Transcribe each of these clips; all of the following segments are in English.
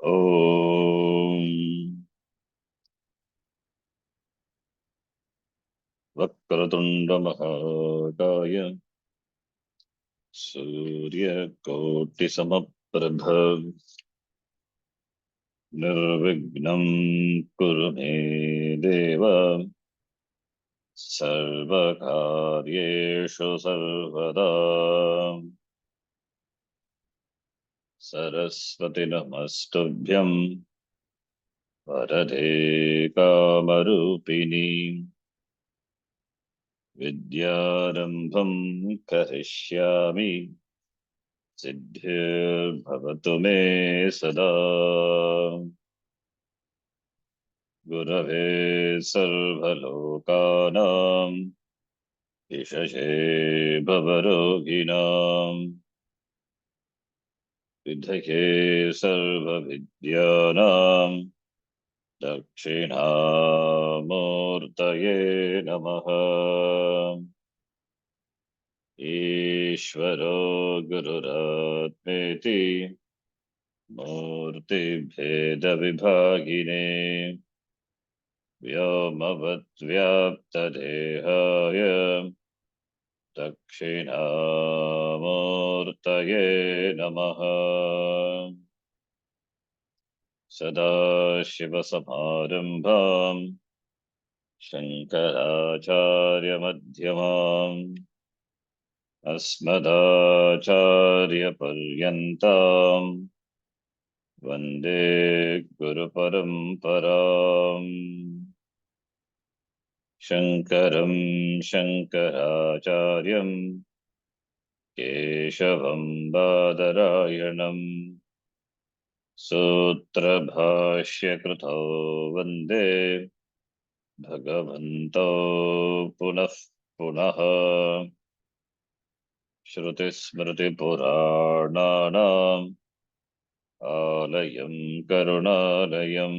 ॐ वक्रतुण्डमहाकाय सूर्यकोटिसमप्रभ निर्विघ्नं कुरु मे देव सर्वकार्येषु सर्वदा। सरस्वती नमस्तुभ्यं वरदे कामरूपिणी विद्यारम्भं करिष्यामि सिद्धिर्भवतु मे सदा। गुरवे सर्वलोकानां विषये भवरोगिणां विधये सर्वविद्यानां दक्षिणामूर्तये नमः। ईश्वरो गुरुरात्मेति मूर्तिभेदविभागिने व्योमवद्व्याप्तदेहाय दक्षिणामूर्तये नमः। सदाशिवसमारम्भां शङ्कराचार्यमध्यमाम् अस्मदाचार्यपर्यन्तां वन्दे गुरुपरम्पराम्। शङ्करं शङ्कराचार्यं केशवं बादरायणं सूत्रभाष्यकृतौ वन्दे भगवन्तौ पुनः पुनः। श्रुतिस्मृतिपुराणानाम् आलयं करुणालयं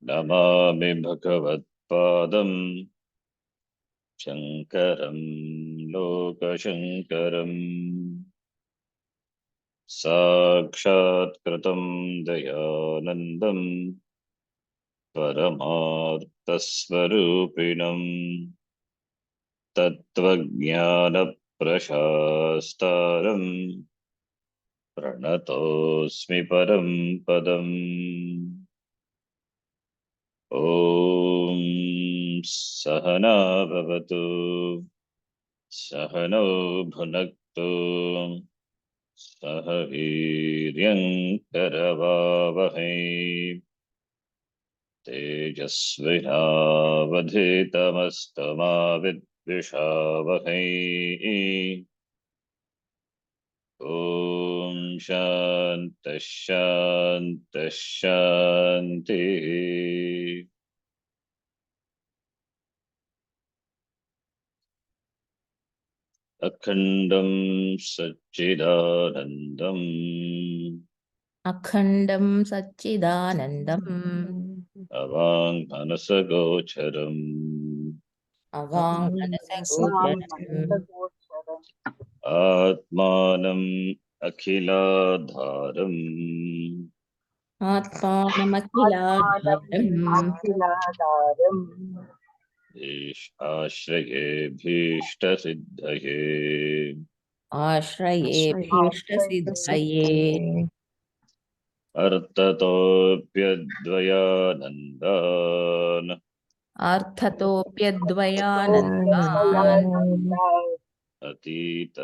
नमामि भगवत्पादं शङ्करं लोकशङ्करम्। साक्षात्कृतं दयानन्दं परमार्थस्वरूपिणं तत्त्वज्ञानप्रशास्तारं प्रणतोऽस्मि परं पदम्। ॐ सहना भवतु सहनौ भुनक्तु सह वीर्यङ्करवावहै तेजस्विनावधीतमस्तमा विद्विषावहै। ॐ शान्तः शान्तः शान्तिः। अखण्डं सच्चिदानन्दम् अखण्डं सच्चिदानन्दम् अवाङ्मनसगोचरम् अवाङ्मनसगोचरम् आत्मानम् अखिलाधारम् आत्मानमखिलाधारम् आश्रये भीष्टसिद्धये आश्रये भीष्टसिद्धये अर्थतोऽप्यद्वयानन्दान् अर्थतोऽप्यद्वयानन्दान् अतीतद्वैतभानतः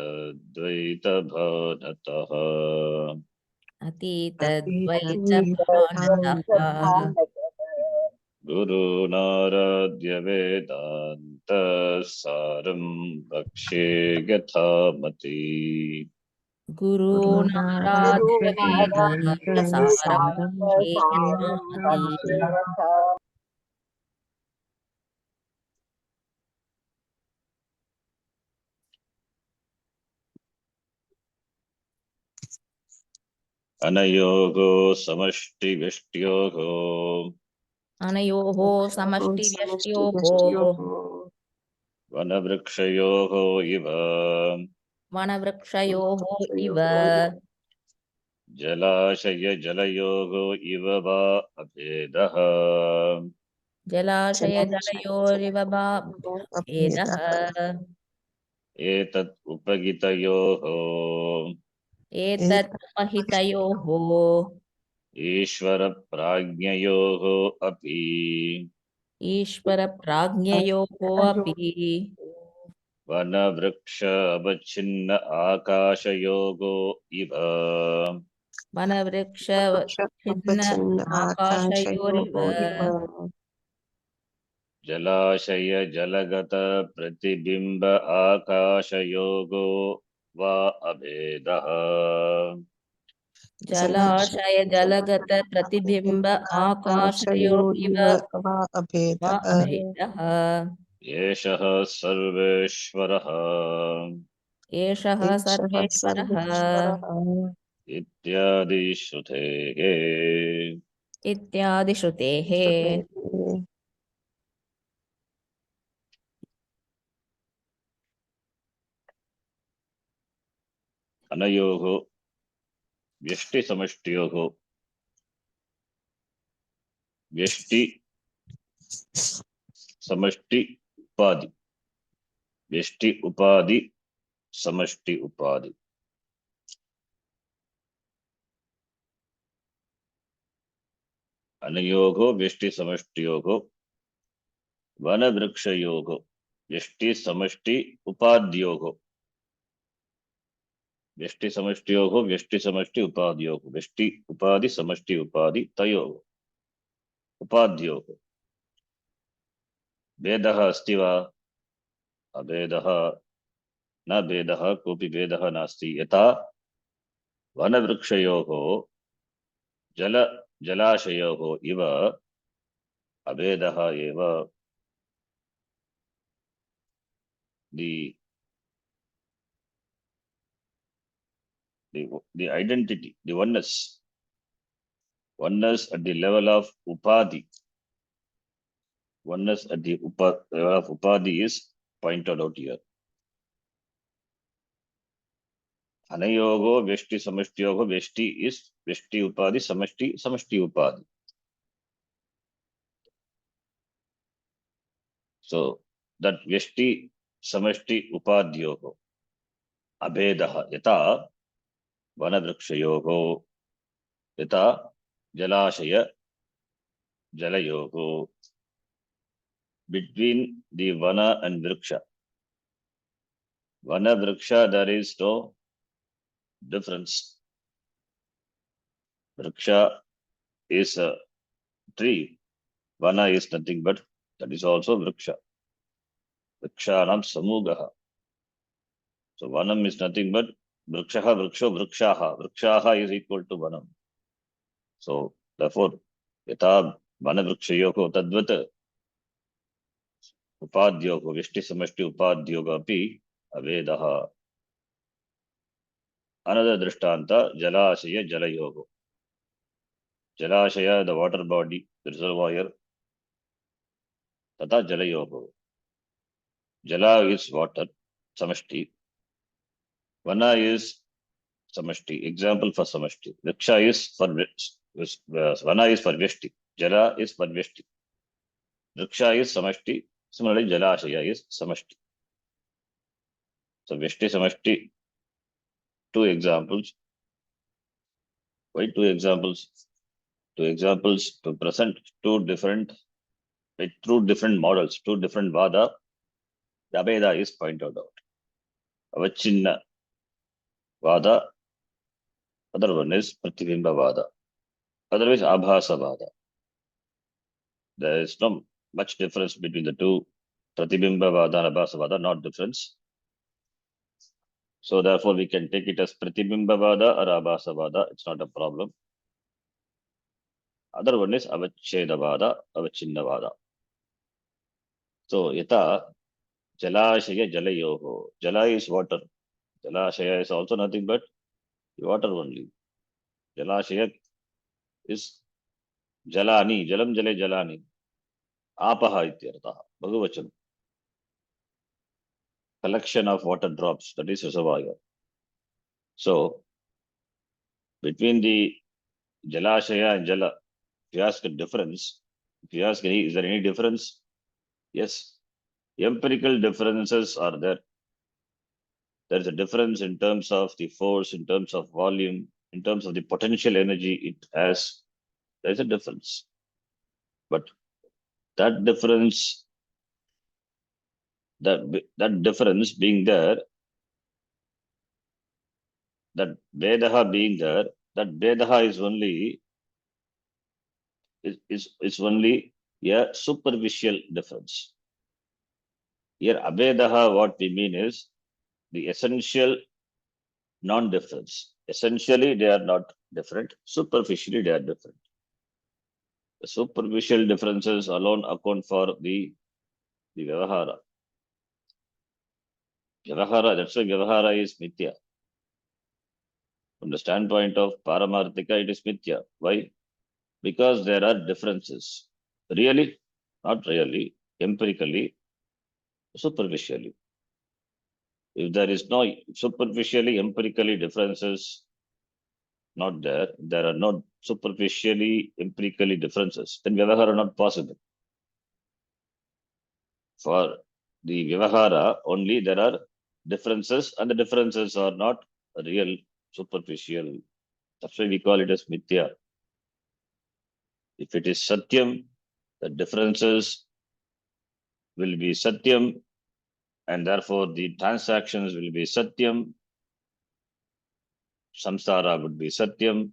अतीतद्वैतभानतः गुरुनाराध्य वेदान्तसारं वक्ष्ये यथामति। गुरूणाराध्य वेदान्तसारं यथामति। अनयोः समष्टिव्यष्ट्योः अनयोः समष्टिव्यष्ट्योः वनवृक्षयोः इव वनवृक्षयोः इव जलाशय जलयोगो इव वा अभेदः। जलाशय जलयोरिव वा भेदः। एतत् उपगितयोः एतत् महितयोः ईश्वरप्राज्ञयोः अपि ईश्वरप्राज्ञयोः अपि वनवृक्ष अवच्छिन्न आकाशयोगो इव वनवृक्षच्छिन्न आकाशयोरिव जलाशय जलगत प्रतिबिंब आकाशयोगो वा अभेदः। जलाशय जलगत प्रतिबिंब आकाशयोरिव वा अभेदः। एषः सर्वेश्वरः एषः सर्वेश्वरः इत्यादि श्रुतेः। इत्यादि श्रुतेः। अनयोः व्यष्टि समष्टियोः व्यष्टि समष्टि उपाधि व्यष्टि उपाधि समष्टि उपाधि अनयोः व्यष्टि समष्टियोः वनवृक्षयोः व्यष्टि समष्टि उपाद्योः व्यष्टि समष्टियोः व्यष्टि समष्टि उपाद्योः व्यष्टि उपाधि समष्टि उपाधि तयोः उपाद्योः भेदः अस्ति वा? अभेदः न भेदः, कोऽपि भेदः नास्ति। यथा वनवृक्षयोः जलाशयोः इव अभेदः एव। The identity, the oneness at the level of upadhi, oneness at the level of upadhi is pointed out here. Anayogo Veshti Samashtiyogo, Veshti is Veshti Upadhi, Samashti Upadhi. So that Veshti Samashti Upadhyogo Abhedaha Yata Vanavrikshayogo Yata Jalashaya Jalayogo. Between the Vana and Vriksha, Vana Vriksha, there is no difference. Vriksha is a tree. Vana is nothing but that is also Vriksha. Vrikshanam Samugaha. So Vanam is nothing but Vrikshaha, Vriksho, Vrikshaha. Vrikshaha is equal to Vanam. So therefore, Yata Vana Vrikshayoko Tadvat Upadhyoko Vishti Samashti Upadhyoga Api Avedaha. Another Drishtanta Jalashaya Jalayogo. Jalashaya, the water body, the reservoir. Tata Jalayogo. Jala is water, Samashti. Vana is Samashti. Example for Samashti. Vriksha is for Vana is for Vyashti. Jala is for Vyashti. Vriksha is Samashti. Similarly, Jalashaya is Samashti. So Vyashti Samashti. Two examples. Why two examples? Two examples to present two different models, two different Vada. The Abheda is pointed out. Avachinna Vada. Other one is Pratibimba Vada. Otherwise, Abhasa Vada. There is no much difference between the two. Pratibimba Vada and Abhasa Vada, not difference. So therefore, we can take it as Pratibimba Vada or Abhasa Vada. It's not a problem. Other one is Avacheda Vada, Avachinna Vada. So Yata Jalashaya Jalayoho. Jala is water. Jalashaya is also nothing but water only. Jalashaya is Jalani, Jalam Jale Jalani. Apaha ityartha. Bhagavachan. Collection of water drops, that is reservoir. So between the Jalashaya and Jala, if you ask a difference, if you ask is there any difference? Yes, empirical differences are there. There is a difference in terms of the force, in terms of volume, in terms of the potential energy it has. There is a difference. But that difference, that difference being there, that Vedaha being there, that Vedaha is only only a superficial difference. Here, Abhedaha, what we mean is the essential non-difference. Essentially, they are not different. Superficially, they are different. The superficial differences alone account for the Vyavahara. Vyavahara, that's why Vyavahara is Mithya. From the standpoint of Paramarthika, it is Mithya. Why? Because there are differences. Really? Not really. Empirically, superficially. If there is no superficially, empirically differences not there, there are no superficially, empirically differences, then Vyavahara not possible. For the Vyavahara, only there are differences, and the differences are not real, superficial. That's why we call it as Mithya. If it is Satyam, the differences will be Satyam, and therefore the transactions will be Satyam. Samsara would be Satyam.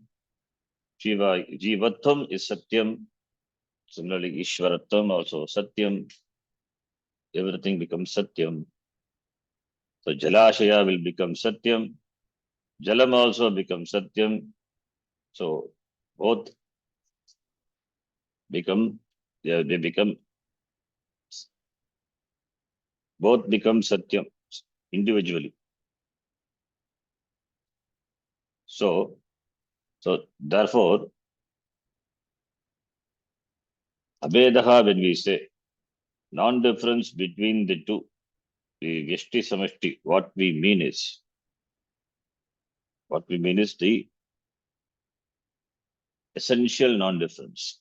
Jivatvam is Satyam. Similarly, Ishvaratvam also Satyam. Everything becomes Satyam. So Jalashaya will become Satyam. Jalam also becomes Satyam. So both become, they become, both become Satyam individually. So therefore, Abhedaha, when we say non-difference between the two, the Vyashti Samashti, what we mean is the essential non-difference.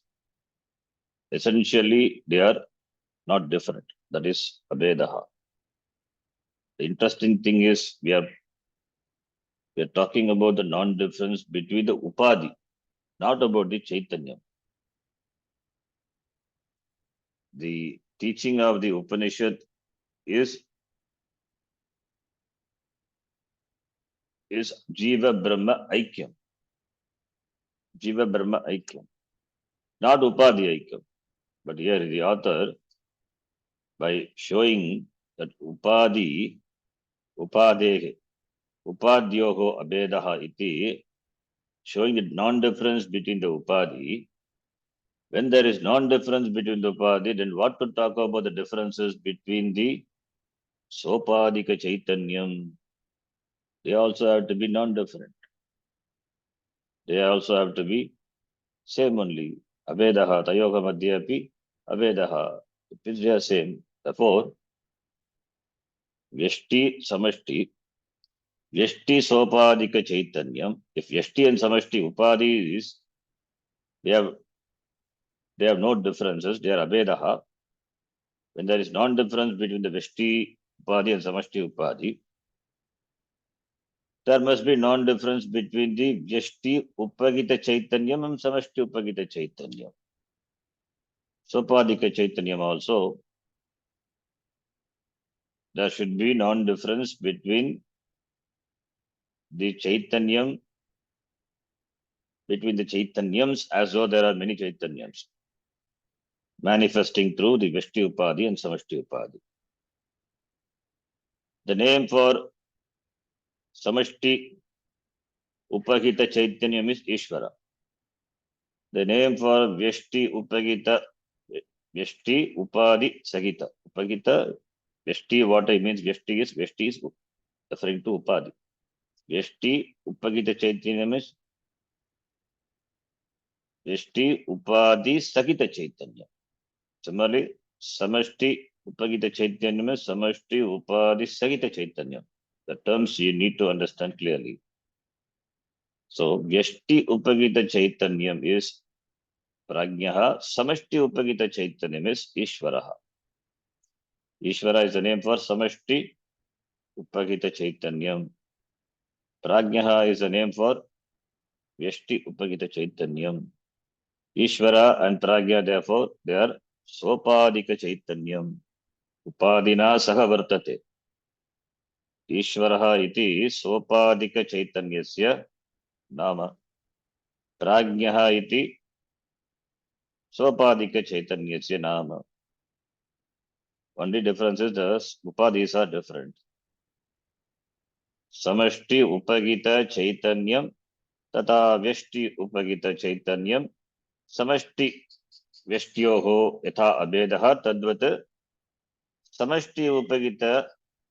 Essentially, they are not different. That is Abhedaha. The interesting thing is we are talking about the non-difference between the Upadhi, not about the Chaitanya. The teaching of the Upanishad is Jiva Brahma Aikyam. Jiva Brahma Aikyam. Not Upadhi Aikyam. But here the author, by showing that Upadhi, Upadhehe, Upadhyoho Abhedaha iti, showing the non-difference between the Upadhi. When there is non-difference between the Upadhi, then what to talk about the differences between the Sopadika Chaitanyam? They also have to be non-different. They also have to be same only. Abhedaha, Tayoga Madhyapi, Abhedaha. They are same. Therefore, Vyashti Samashti, Vyashti Sopadika Chaitanyam. If Vyashti and Samashti Upadhi is, they have no differences, they are Abhedaha. When there is non-difference between the Vyashti Upadhi and Samashti Upadhi, there must be non-difference between the Vyashti Upagita Chaitanyam and Samashti Upagita Chaitanyam. Sopadika Chaitanyam also, there should be non-difference between the Chaitanyam, between the Chaitanyams, as though there are many Chaitanyams manifesting through the Vyashti Upadhi and Samashti Upadhi. The name for Samashti Upagita Chaitanyam is Ishvara. The name for Vyashti Upagita, Vyashti Upadhi Sagita. Upagita, Vyashti, what I means Vyashti is referring to Upadhi. Vyashti Upagita Chaitanyam is Vyashti Upadhi Sagita Chaitanya. Similarly, Samashti Upagita Chaitanyam is Samashti Upadhi Sagita Chaitanya. The terms you need to understand clearly. So Vyashti Upagita Chaitanyam is Prajnaha. Samashti Upagita Chaitanyam is Ishvaraha. Ishvara is the name for Samashti Upagita Chaitanyam. Prajnaha is the name for Vyashti Upagita Chaitanyam. Ishvara and Pragya, therefore, they are Sopadika Chaitanyam. Upadina Saha Vartate. Ishvaraha iti Sopadika Chaitanyasya Nama. Prajnaha iti Sopadika Chaitanyasya Nama. Only difference is the Upadis are different. Samashti Upagita Chaitanyam Tata Vyashti Upagita Chaitanyam Samashti Vyashtyoho Yatha Abhedaha Tadvat Samashti Upagita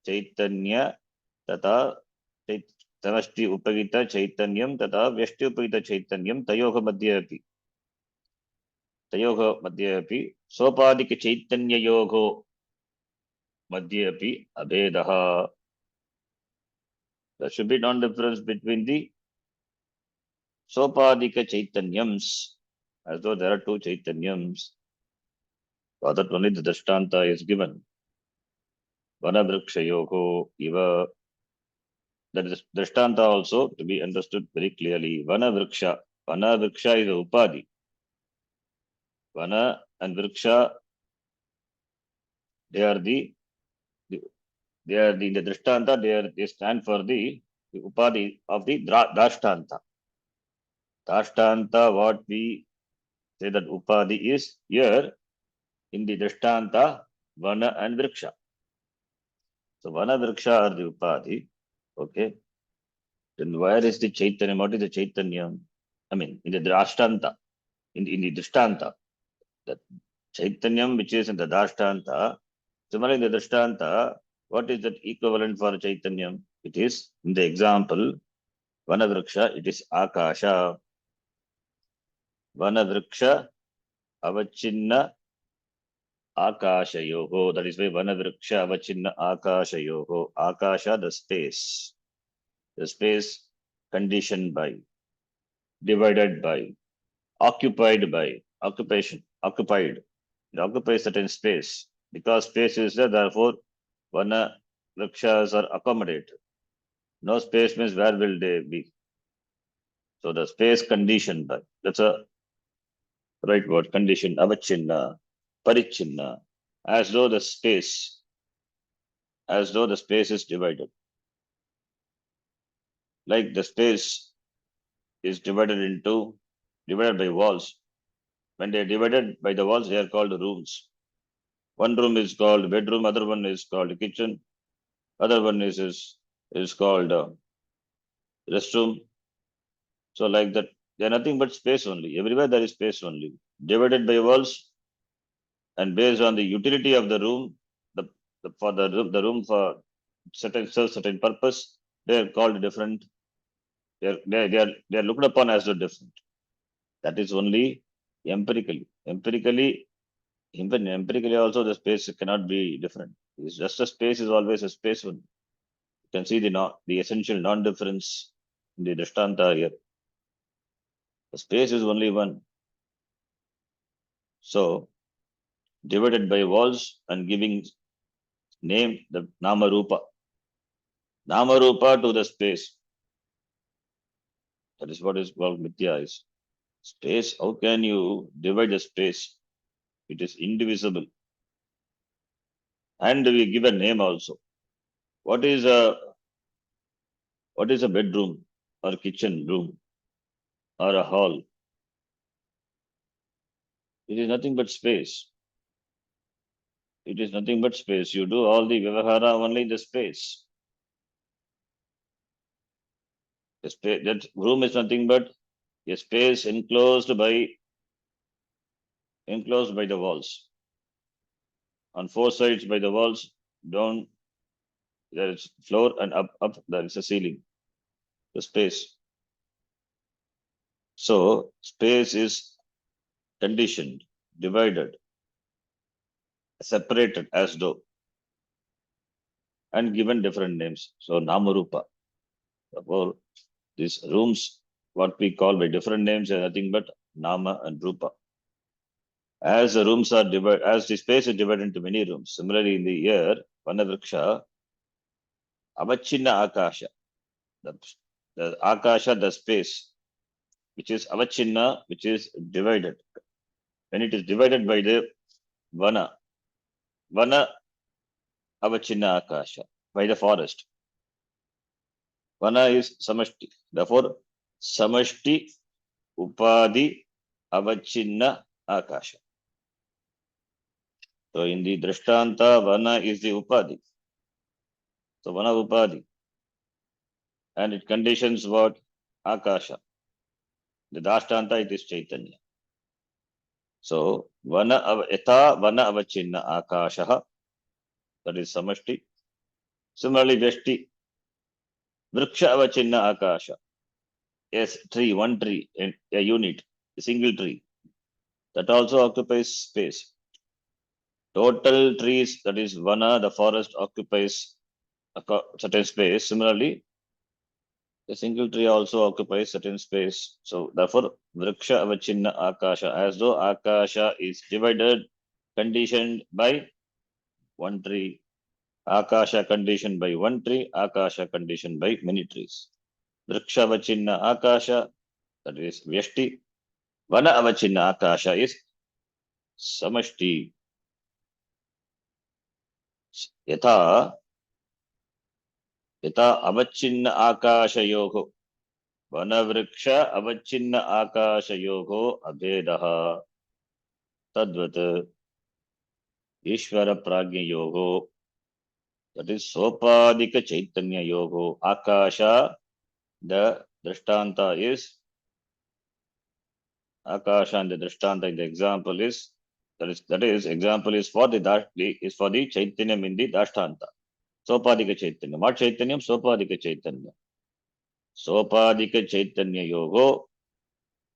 Chaitanya Tata Samashti Upagita Chaitanyam Tata Vyashti Upagita Chaitanyam Tayoha Madhye api Sopadika Chaitanya Yogo Madhye api Abhedaha. There should be non-difference between the Sopadika Chaitanyams, as though there are two Chaitanyams. For that only the Dashtanta is given. Vanavrikshayoho Iva. That is Dashtanta also to be understood very clearly. Vanavriksha. Vanavriksha is a Upadi. Vana and Vriksha, they are the Drishtanta, they stand for the Upadi of the Dashtanta. Dashtanta, what we say that Upadi is here in the Drishtanta, Vana and Vriksha. So Vana Vriksha are the Upadi. Okay. Then where is the Chaitanya? What is the Chaitanya? I mean, in the Drashtanta, in the Drishtanta, the Chaitanyam which is in the Dashtanta, similarly in the Drishtanta, what is that equivalent for Chaitanyam? It is, in the example, Vanavriksha, it is Akasha. Vanavriksha Avachinna Akashayoho. That is why Vanavriksha Avachinna Akashayoho. Akasha, the space. The space conditioned by, divided by, occupied by, occupation, occupied. It occupies certain space. Because space is there, therefore, Vanavriksha are accommodated. No space means where will they be? So the space conditioned by, that's a right word, condition, avachinna, parichinna, as though the space is divided. Like the space is divided by walls. When they are divided by the walls, they are called rooms. One room is called bedroom, other one is called kitchen, other one is called restroom. So like that, they are nothing but space only. Everywhere there is space only. Divided by walls, and based on the utility of the room, the room for certain purpose, they are called different. They are looked upon as the different. That is only empirically. Even empirically also the space cannot be different. It's just a space is always a space one. You can see the essential non-difference in the Drishtanta here. The space is only one. So divided by walls and giving name the Nama Rupa. Nama Rupa to the space. That is what is called Mithya is. Space, how can you divide the space? It is indivisible. And we give a name also. What is a bedroom or kitchen room or a hall? It is nothing but space. It is nothing but space. You do all the Vyavahara only in the space. That room is nothing but a space enclosed by the walls. On four sides by the walls, down there is floor, and up there is a ceiling. The space. So space is conditioned, divided, separated as though, and given different names. So Namarupa. Therefore, these rooms what we call by different names are nothing but nama and rupa. As the rooms are divided, as the space is divided into many rooms, similarly in the air, Vanavriksha, Avachinna Akasha, the Akasha, the space, which is Avachinna, which is divided. When it is divided by the Vana Avachinna Akasha, by the forest. Vana is Samashti. Therefore, Samashti Upadi Avachinna Akasha. So in the Drishtanta, Vana is the Upadi. So Vana Upadi. And it conditions what? Akasha. The Dashtanta, it is Chaitanya. So Yatha Vana Avachinna Akasha, that is Samashti. Similarly, Vyashti, Vriksha Avachinna Akasha. Yes, tree, one tree, a unit, a single tree. That also occupies space. Total trees, that is Vana, the forest, occupies a certain space. Similarly, a single tree also occupies certain space. So therefore, Vriksha Avachinna Akasha, as though Akasha is divided, conditioned by one tree. Akasha conditioned by one tree, Akasha conditioned by many trees. Vriksha Avachinna Akasha, that is Vyashti. Vana Avachinna Akasha is Samashti. Yatha Avachinna Akashayoho. Vanavriksha Avachinna Akashayoho Abhedaha. Tadvat Ishvara Pragya Yogo. That is Sopadika Chaitanya Yogo. Akasha, the Drishtanta is Akasha, and the Drishtanta in the example is that is example is for the Chaitanyam in the Dashtanta. Sopadika Chaitanya. What Chaitanyam? Sopadika Chaitanya. Sopadika Chaitanya Yogo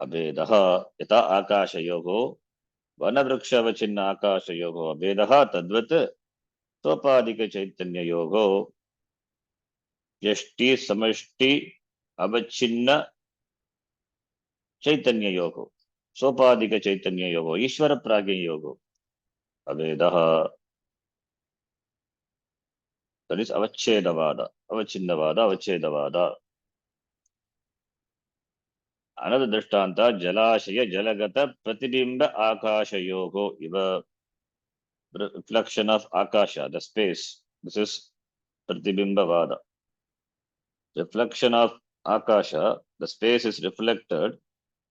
Abhedaha Yata Akasha Yogo Vanavriksha Avachinna Akasha Yogo Abhedaha Tadvat Sopadika Chaitanya Yogo Yashti Samashti Avachinna Chaitanya Yogo Sopadika Chaitanya Yogo Ishvara Pragya Yogo Avedaha, that is Avachedavada, Avachinnavada, Avachedavada. Another Drishtanta Jalashaya Jalagata Pratibimba Akasha Yogo Iva, reflection of Akasha, the space. This is Pratibimba Vada. Reflection of Akasha, the space is reflected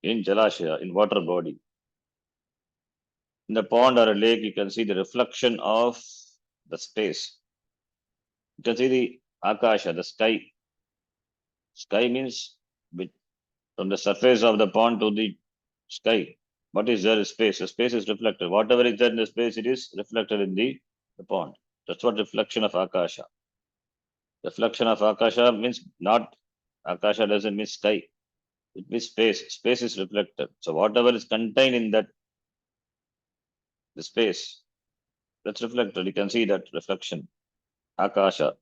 in Jalashaya, in water body. In the pond or a lake, you can see the reflection of the space. You can see the Akasha, the sky. Sky means from the surface of the pond to the sky. What is there? Space. The space is reflected. Whatever is there in the space, it is reflected in the pond. That's what reflection of Akasha. Reflection of Akasha means not, Akasha doesn't mean sky. It means space. Space is reflected. So whatever is contained in that, the space, that's reflected. You can see that reflection. Akasha.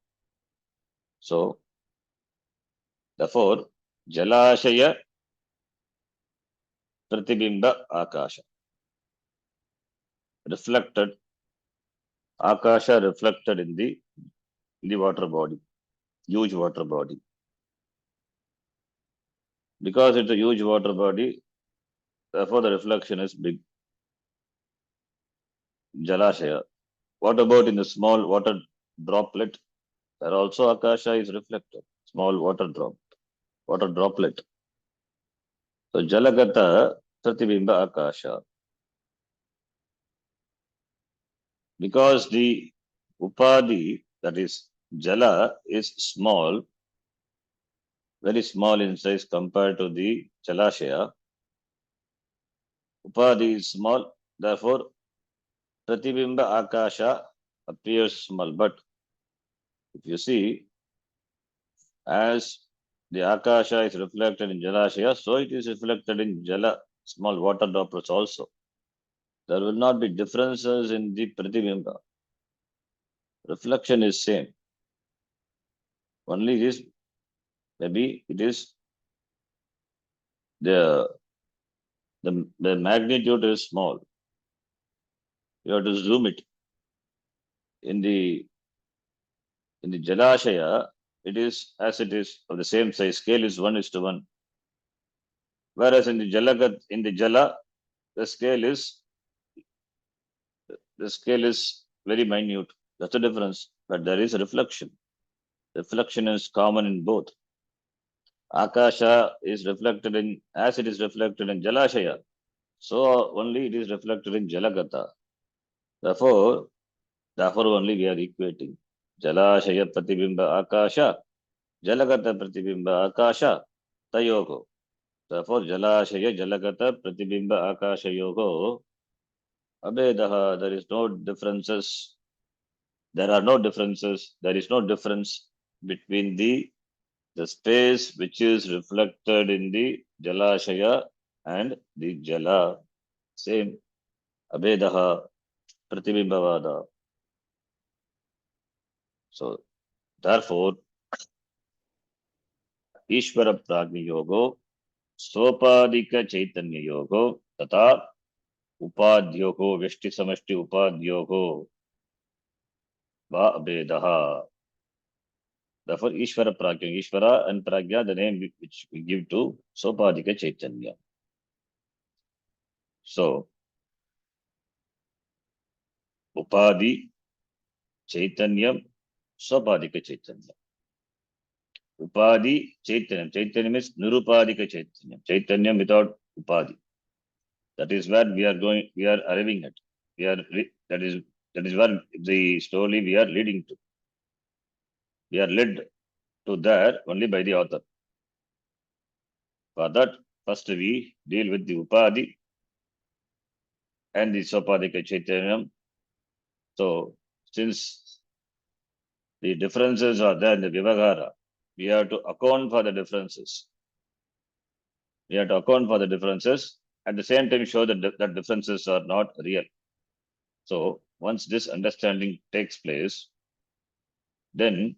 So, therefore, Jalashaya Pratibimba Akasha. Reflected. Akasha reflected in the water body. Huge water body. Because it's a huge water body, therefore the reflection is big. Jalashaya. What about in the small water droplet? There also Akasha is reflected. Small water droplet. So Jalagata Pratibimba Akasha. Because the Upadi, that is Jala, is small, very small in size compared to the Jalashaya. Upadi is small, therefore Pratibimba Akasha appears small. But if you see, as the Akasha is reflected in Jalashaya, so it is reflected in Jala, small water droplets also. There will not be differences in the Pratibimba. Reflection is same. Only this, maybe it is the magnitude is small. You have to zoom it. In the Jalashaya, it is as it is of the same size. Scale is 1:1. Whereas in the Jala, the scale is very minute. That's the difference. But there is a reflection. Reflection is common in both. Akasha is reflected in, as it is reflected in Jalashaya, so only it is reflected in Jalagata. Therefore only we are equating. Jalashaya Pratibimba Akasha, Jalagata Pratibimba Akasha, Tayogo. Therefore, Jalashaya Jalagata Pratibimba Akasha Yogo, Abedaha, there is no differences. There are no differences. There is no difference between the space which is reflected in the Jalashaya and the Jala. Same. Abedaha Pratibimbavada. So, therefore, Ishvara Pragni Yogo, Sopadika Chaitanya Yogo, Tata Upadyogo, Veshti Samashti Upadyogo, Va Abedaha. Therefore, Ishvara Pragya. Ishvara and Pragya, the name which we give to Sopadika Chaitanya. So, Upadi Chaitanyam, Sopadika Chaitanya. Upadi Chaitanyam. Chaitanyam is Nirupadika Chaitanyam. Chaitanyam without Upadi. That is where we are arriving at. That is where the slowly we are leading to. We are led to there only by the author. For that, first we deal with the Upadi and the Sopadika Chaitanyam. So, since the differences are there in the Vivagara, we have to account for the differences. We have to account for the differences, at the same time show that differences are not real. So, once this understanding takes place, then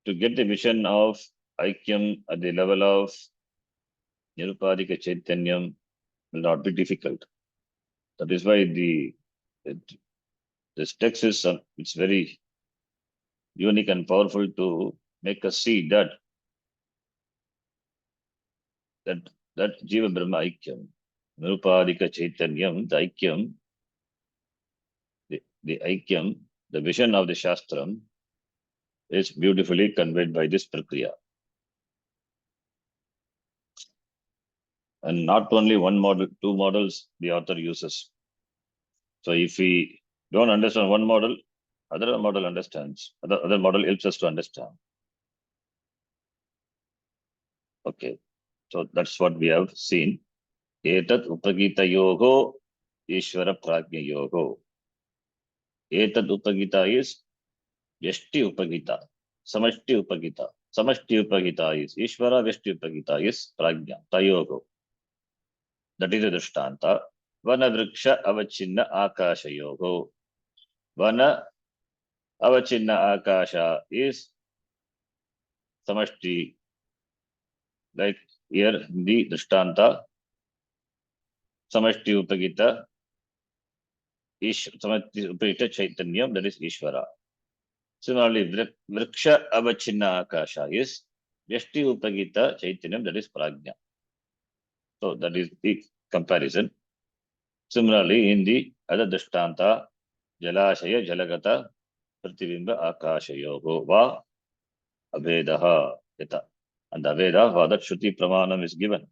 to get the vision of Aikyam at the level of Nirupadika Chaitanyam will not be difficult. That is why this text is it's very unique and powerful to make us see that Jiva Brahma Aikyam, Nirupadika Chaitanyam, the Aikyam, the Aikyam, the vision of the Shastram is beautifully conveyed by this Prakriya. And not only one model, two models the author uses. So if we don't understand one model, other model understands. Other model helps us to understand. Okay, so that's what we have seen. Etat upagita yogo, Ishvara pragya yogo. Etat upagita is Vyashti upagita, Samashti upagita. Samashti upagita is Ishvara, Vyashti upagita is pragya, tayogo. That is a drishtanta. Vana vriksha avachinna akasha yogo. Vana avachinna akasha is Samashti. Like here, the drishtanta, Samashti upagita, Samashti upagita chaitanyam, that is Ishvara. Similarly, vriksha avachinna akasha is Vyashti upagita chaitanyam, that is pragya. So that is the comparison. Similarly, in the other drishtanta, Jalashaya Jalagata Pratibimba Akashayogo Va Avedaha Yata. And the Aveda, for that Shruti Pramanam is given.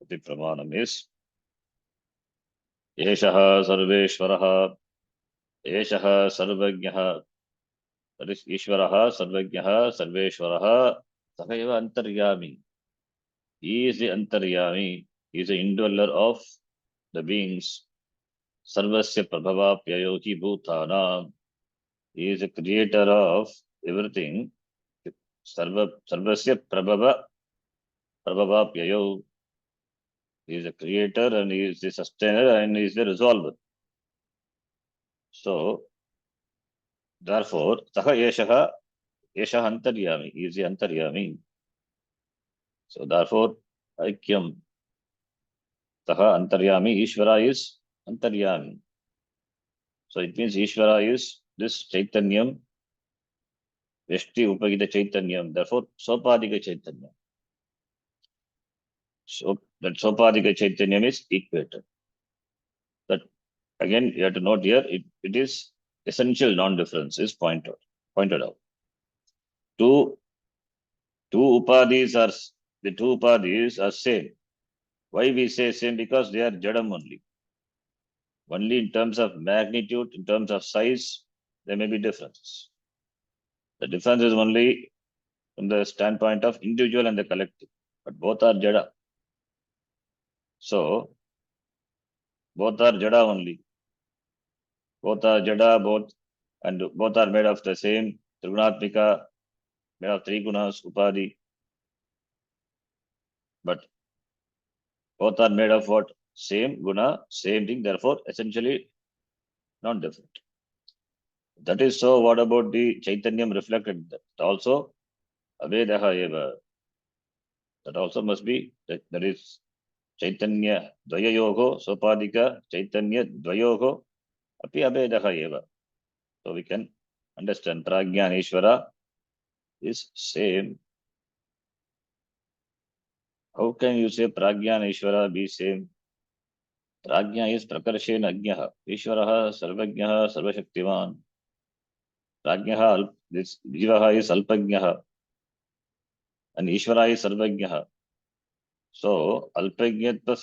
Shruti Pramanam is Eshaha Sarveshwaraha, Eshaha Sarvagyaha, that is Ishwaraha Sarvagyaha Sarveshwaraha Sakaiva Antaryami. He is the Antaryami, he is the indweller of the beings. Sarvasya Prabhava Pyayoki Bhutanam. He is the creator of everything. Sarvasya Prabhava Pyayo. He is the creator and he is the sustainer and he is the resolver. So, therefore, Saha Yeshaha Antaryami. He is the Antaryami. So, therefore, Aikyam. Taha Antaryami. Ishvara is Antaryami. So it means Ishvara is this Chaitanyam, Veshti Upagita Chaitanyam, therefore Sopadika Chaitanyam. So that Sopadika Chaitanyam is equated. That again you have to note here, it is essential non-difference is pointed out. Two upadhis are same. Why we say same? Because they are jadam only. Only in terms of magnitude, in terms of size, there may be differences. The difference is only from the standpoint of individual and the collective, but both are jada. So both are jada only. Both are jada, both are made of the same trigunatmika, made of three gunas, upadhi. But both are made of what? Same guna, same thing, therefore essentially not different. That is so. What about the Chaitanyam reflected that? Also, Avedaha eva. That also must be, that is Chaitanya Dvayayogo, Sopadika, Chaitanya Dvayogo, Api Avedaha eva. So we can understand Pragya and Ishvara is same. How can you say Pragya and Ishvara be same? Pragya is Prakarshena Agyaha, Ishvaraha Sarvagyaha Sarvashaktivan. Pragyaha, this Jivaha is Alpagyaha, and Ishvara is Sarvagyaha. So Alpagyatva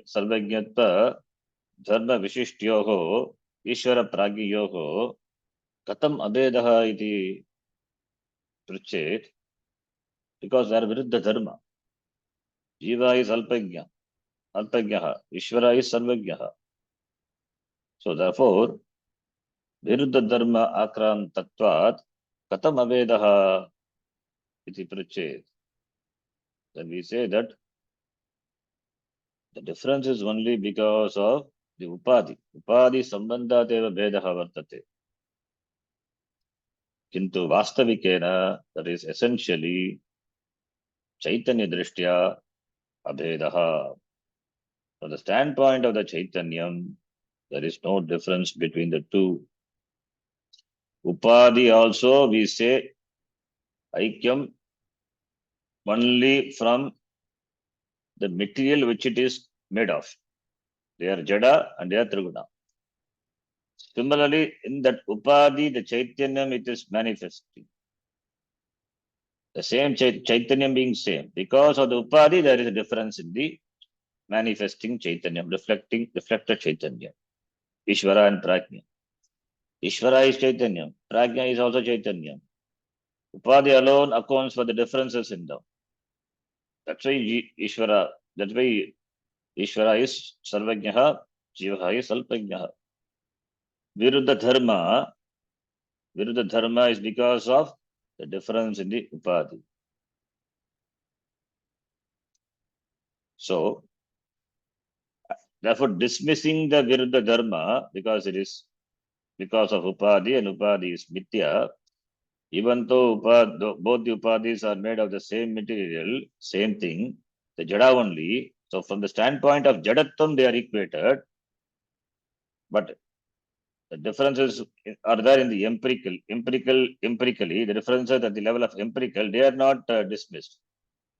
Sarvagnyatva Dharma Vishishtyoho Ishvara Pragyoho Katam Abhedaha iti Pruchet, because they are Viruddha Dharma. Jiva is Alpagyaha, Ishvara is Sarvagyaha. So therefore, Viruddha Dharma Akram Tattvat Katam Abhedaha iti Pruchet. Then we say that the difference is only because of the Upadhi. Upadhi Sambandhat eva Bhedaha Vartate. Kintu Vastavikena, that is essentially Chaitanya Drishtya Abhedaha. From the standpoint of the Chaitanyam, there is no difference between the two. Upadhi also we say Aikyam only from the material which it is made of. They are Jada and they are Triguna. Similarly, in that Upadhi, the Chaitanyam, it is manifesting. The same Chaitanyam being same. Because of the Upadhi, there is a difference in the manifesting Chaitanyam, reflected Chaitanyam. Ishvara and Prajna. Ishvara is Chaitanyam. Prajna is also Chaitanyam. Upadhi alone accounts for the differences in them. That's why Ishvara is Sarvajnaha, Jivaha is Alpajnaha. Viruddha Dharma is because of the difference in the Upadhi. So, therefore, dismissing the Viruddha Dharma because it is because of Upadhi and Upadhi is Mithya, even though both the Upadhis are made of the same material, same thing, the Jada only. So, from the standpoint of Jadatvam, they are equated, but the differences are there in the empirically, the differences at the level of empirical, they are not dismissed.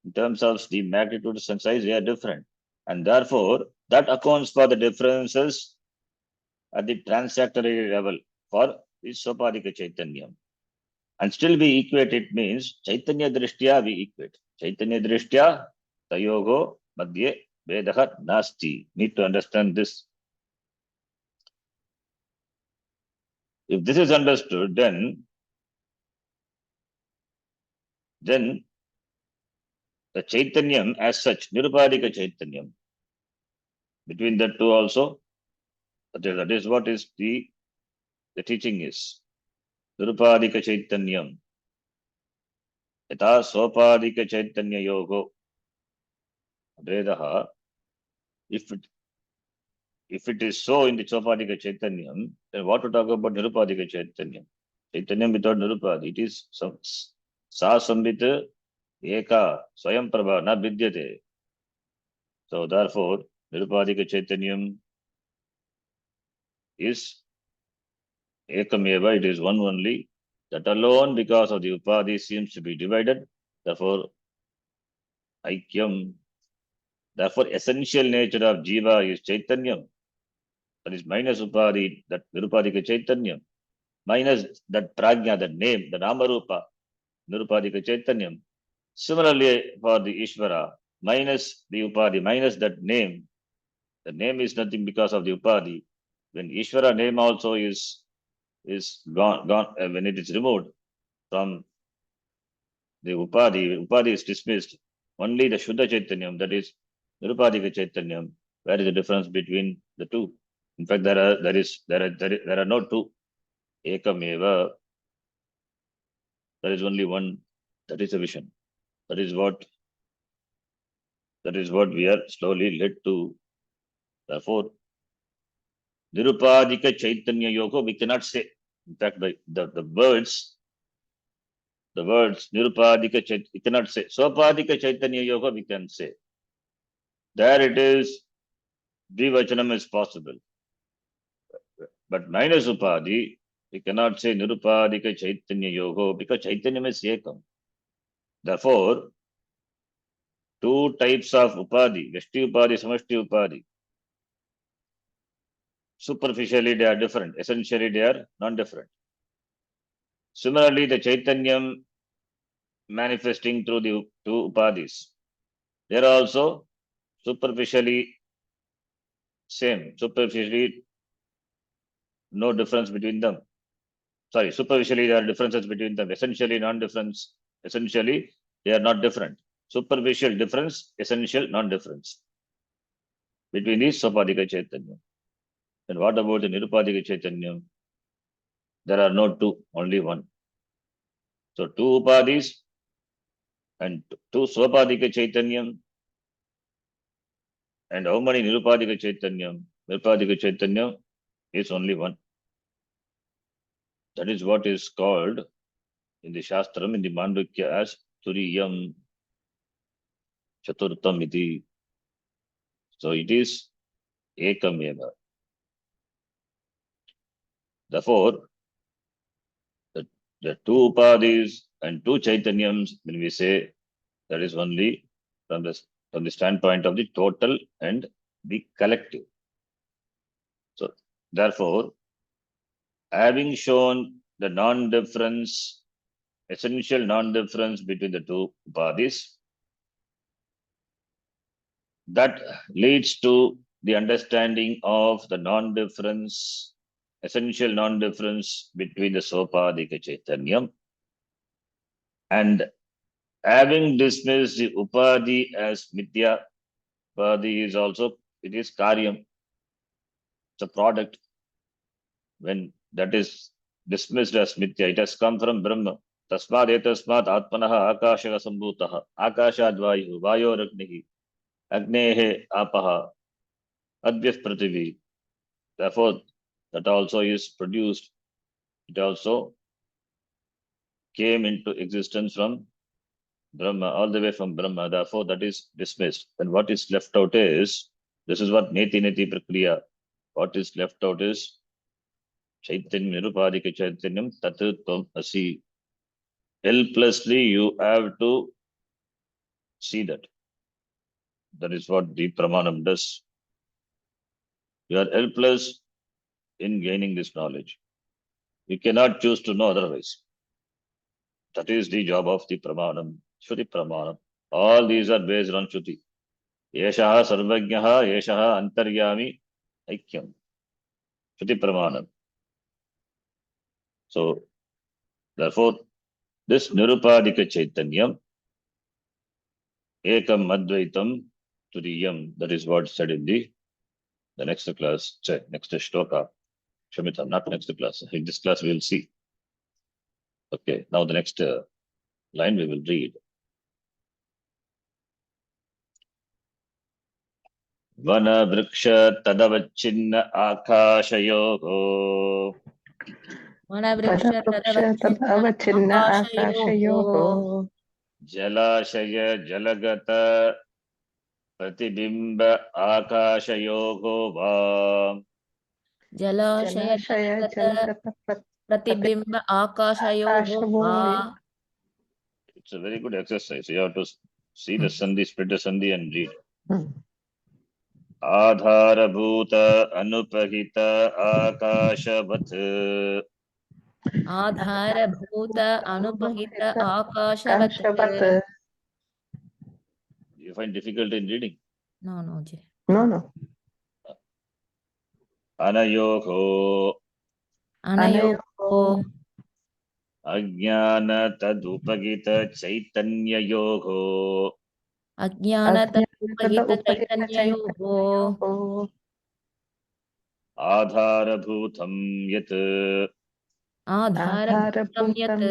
In terms of the magnitude and size, they are different. And therefore, that accounts for the differences at the transactory level for the Sopadika Chaitanyam. And still we equate it means Chaitanya Drishtya we equate. Chaitanya Drishtya Tayogo Madhye Vedaha Nasti. Need to understand this. If this is understood, then the Chaitanyam as such, Nirupadika Chaitanyam, between the two also, that is what is the teaching is. Nirupadika Chaitanyam. Yata Sopadika Chaitanya Yogo. Vedaha. If it is so in the Sopadika Chaitanyam, then what to talk about Nirupadika Chaitanyam? Chaitanyam without Nirupadi. It is Sa Sambhita Eka Swayam Prabha, na Vidyate. So therefore, Nirupadika Chaitanyam is Ekameva, it is one only. That alone, because of the Upadhi, seems to be divided. Therefore, Aikyam. Therefore, essential nature of Jiva is Chaitanyam. That is minus Upadhi, that Nirupadika Chaitanyam. Minus that Prajna, that name, the Namarupa, Nirupadika Chaitanyam. Similarly, for the Ishvara, minus the Upadhi, minus that name. The name is nothing because of the Upadhi. When Ishvara name also is gone, when it is removed from the Upadhi is dismissed. Only the Shuddha Chaitanyam, that is Nirupadika Chaitanyam. Where is the difference between the two? In fact, there are no two. Ekameva. There is only one. That is the vision. That is what we are slowly led to. Therefore, Nirupadika Chaitanya Yoga, we cannot say. In fact, the words Nirupadika Chaitanya, we cannot say. Swapadika Chaitanya Yoga, we can say. There it is, Dvivachanam is possible. But minus Upadhi, we cannot say Nirupadika Chaitanya Yoga because Chaitanya is Ekam. Therefore, two types of Upadhi, Veshti Upadhi, Samashti Upadhi. Superficially, they are different. Essentially, they are non-different. Similarly, the Chaitanyam manifesting through the two Upadhis. They are also superficially same. Superficially, no difference between them. Sorry, superficially, there are differences between them. Essentially, non-difference. Essentially, they are not different. Superficial difference, essential non-difference between these Swapadika Chaitanya. And what about the Nirupadika Chaitanya? There are no two, only one. So two Upadhis and two Swapadika Chaitanya. And how many Nirupadika Chaitanya? Nirupadika Chaitanya is only one. That is what is called in the Shastram, in the Mandukya, as Turiyam Chaturtam iti. So it is Ekameva. Therefore, the two Upadhis and two Chaitanyams, when we say, that is only from the standpoint of the total and the collective. So therefore, having shown the non-difference, essential non-difference between the two Upadhis, that leads to the understanding of the non-difference, essential non-difference between the Sopadika Chaitanyam. And having dismissed the Upadhi as Mithya, Upadhi is also, it is Karyam. It's a product. When that is dismissed as Mithya, it has come from Brahma. Tasmad etasmat atmanaha akashaga sambhutaha akashad vayu vayo ragnihi agnehe apaha advyas prativi. Therefore, that also is produced. It also came into existence from Brahma, all the way from Brahma. Therefore, that is dismissed. And what is left out is, this is what Neti Neti Prakriya. What is left out is Chaitanya Nirupadika Chaitanyam Tatu Tvam Asi. Helplessly, you have to see that. That is what the Pramanam does. You are helpless in gaining this knowledge. You cannot choose to know otherwise. That is the job of the Pramanam, Shruti Pramanam. All these are based on Shruti. Yeshaha Sarvajnaha, Yeshaha Antaryami, Aikyam. Shruti Pramanam. So, therefore, this Nirupadika Chaitanyam, Ekam Advaitam Turiyam, that is what said in the next class, next shloka. Shamitam, not next class. In this class, we will see. Okay, now the next line we will read. Vana vriksha tadavachinna akashayoho. Vana vriksha tadavachinna akashayoho. Jalashaya jalagata प्रतिबिंब आकाशयोः वा जलाशय जलगत प्रतिबिंब आकाशयोः वा It's a very good exercise. You have to see the sandhi, split the sandhi and read. आधारभूत अनुपहित आकाशवत् आधारभूत अनुपहित आकाशवत्. You find difficulty in reading? No. अनयोः अज्ञान तदुपगित चैतन्ययोः अज्ञानतदुपहित चैतन्ययोः आधारभूतं यत् आधारभूतं यत्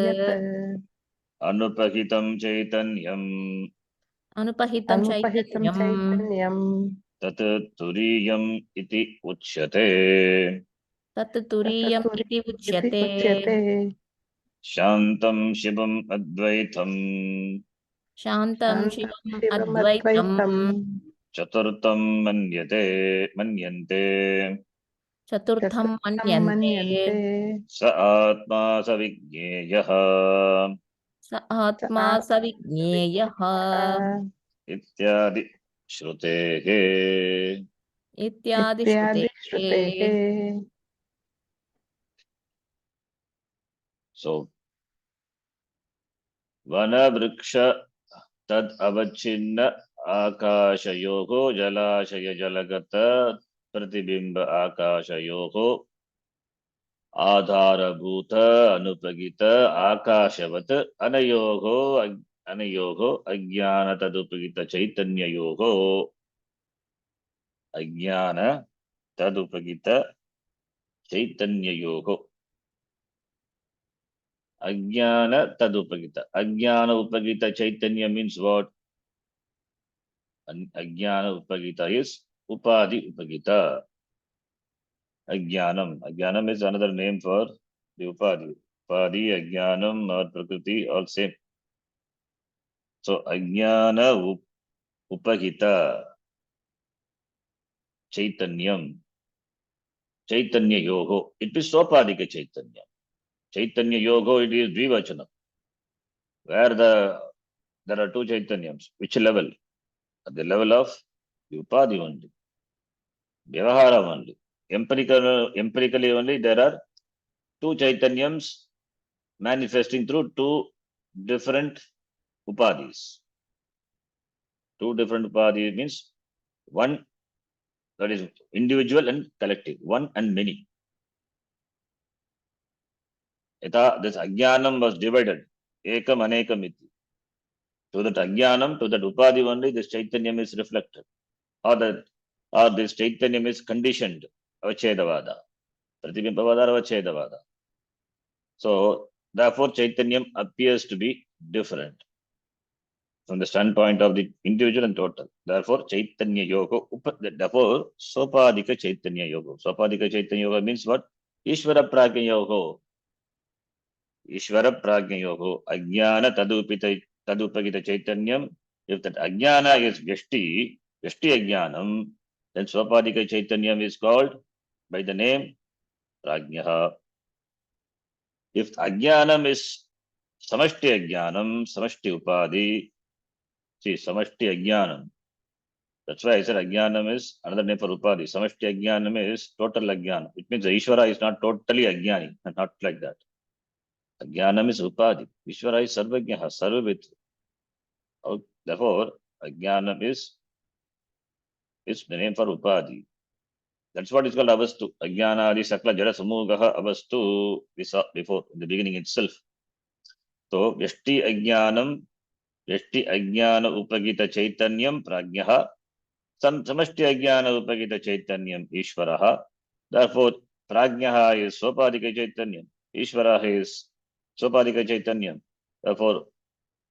अनुपहितं चैतन्यम् तत् तुरीयम् इति उच्यते. तत् तुरीयम् इति उच्यते. शान्तं शिवम् अद्वैतम् चतुर्थं मन्यन्ते स आत्मा स विज्ञेयः इत्यादि श्रुतेः. So वनवृक्ष तद अवच्छिन्न आकाशयोः जलाशय जलगत प्रतिबिंब आकाशयोः आधारभूत अनुपगित आकाशवत् अनयोः अज्ञान तदुपगित चैतन्ययोः अज्ञान तदुपगित चैतन्ययोः अज्ञान तदुपगित. अज्ञान उपगित chaitanya means what? Ajnana upagita is upadhi upagita. Ajnanam is another name for the upadhi. Upadhi, ajnanam or prakriti all same. So ajnana upagita chaitanyam chaitanya yogo. It is sopadika chaitanya. Chaitanya yogo, it is dvivachanam. Where there are two chaitanyams. Which level? At the level of upadhi only. Vyavahara only. Empirically only there are two chaitanyams manifesting through two different upadhis. Two different upadhis means one that is individual and collective, one and many. This ajnanam was divided. Ekam anekam iti. To that ajnanam, to that upadhi only, this chaitanyam is reflected. Or this chaitanyam is conditioned. Avachedavada. Pratibhimbavada or Avachedavada. So, therefore, chaitanyam appears to be different from the standpoint of the individual and total. Therefore, chaitanya yoga, therefore, sopadika chaitanya yoga. Sopadika chaitanya yoga means what? Ishvara prajna yoga. Ishvara prajna yoga. Ajnana tadupagita chaitanyam. If that ajnana is vyashti ajnanam, then sopadika chaitanyam is called by the name prajnaha. If ajnanam is samashti ajnanam, samashti upadhi, see, samashti ajnanam. That's why I said ajnanam is another name for upadhi. Samashti ajnanam is total ajnana. It means the Ishvara is not totally ajnani, not like that. Ajnanam is upadhi. Ishvara is sarvajnaha, sarvavit. Therefore, ajnanam is the name for upadhi. That's what is called avastu. Ajnana adi sakla jada samugaha avastu. We saw before in the beginning itself. So, vyashti ajnana upagita chaitanyam prajnaha. Samashti ajnana upagita chaitanyam ishvaraha. Therefore, prajnaha is sopadika chaitanyam. Ishvaraha is sopadika chaitanyam. Therefore,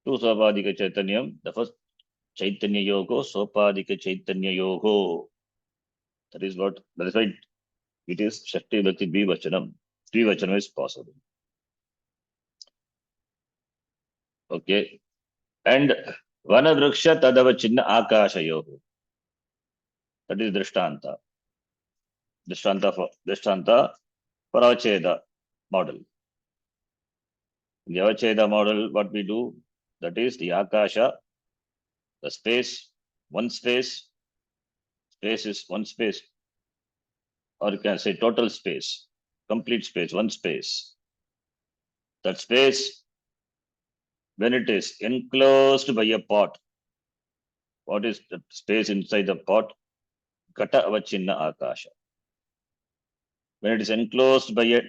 two sopadika chaitanyam. The first chaitanya yogo, sopadika chaitanya yogo. That is why it is Shakti Bhakti Dvivachanam. Dvivachanam is possible. Okay. And Vanavruksha Tadavachinna Akashayoho. That is Drishtanta. Drishtanta for Avacheda model. In the Avacheda model, what we do, that is the Akasha, the space, one space. Space is one space, or you can say total space, complete space, one space. That space, when it is enclosed by a pot, what is the space inside the pot? Gata avachinna akasha. When it is enclosed by a,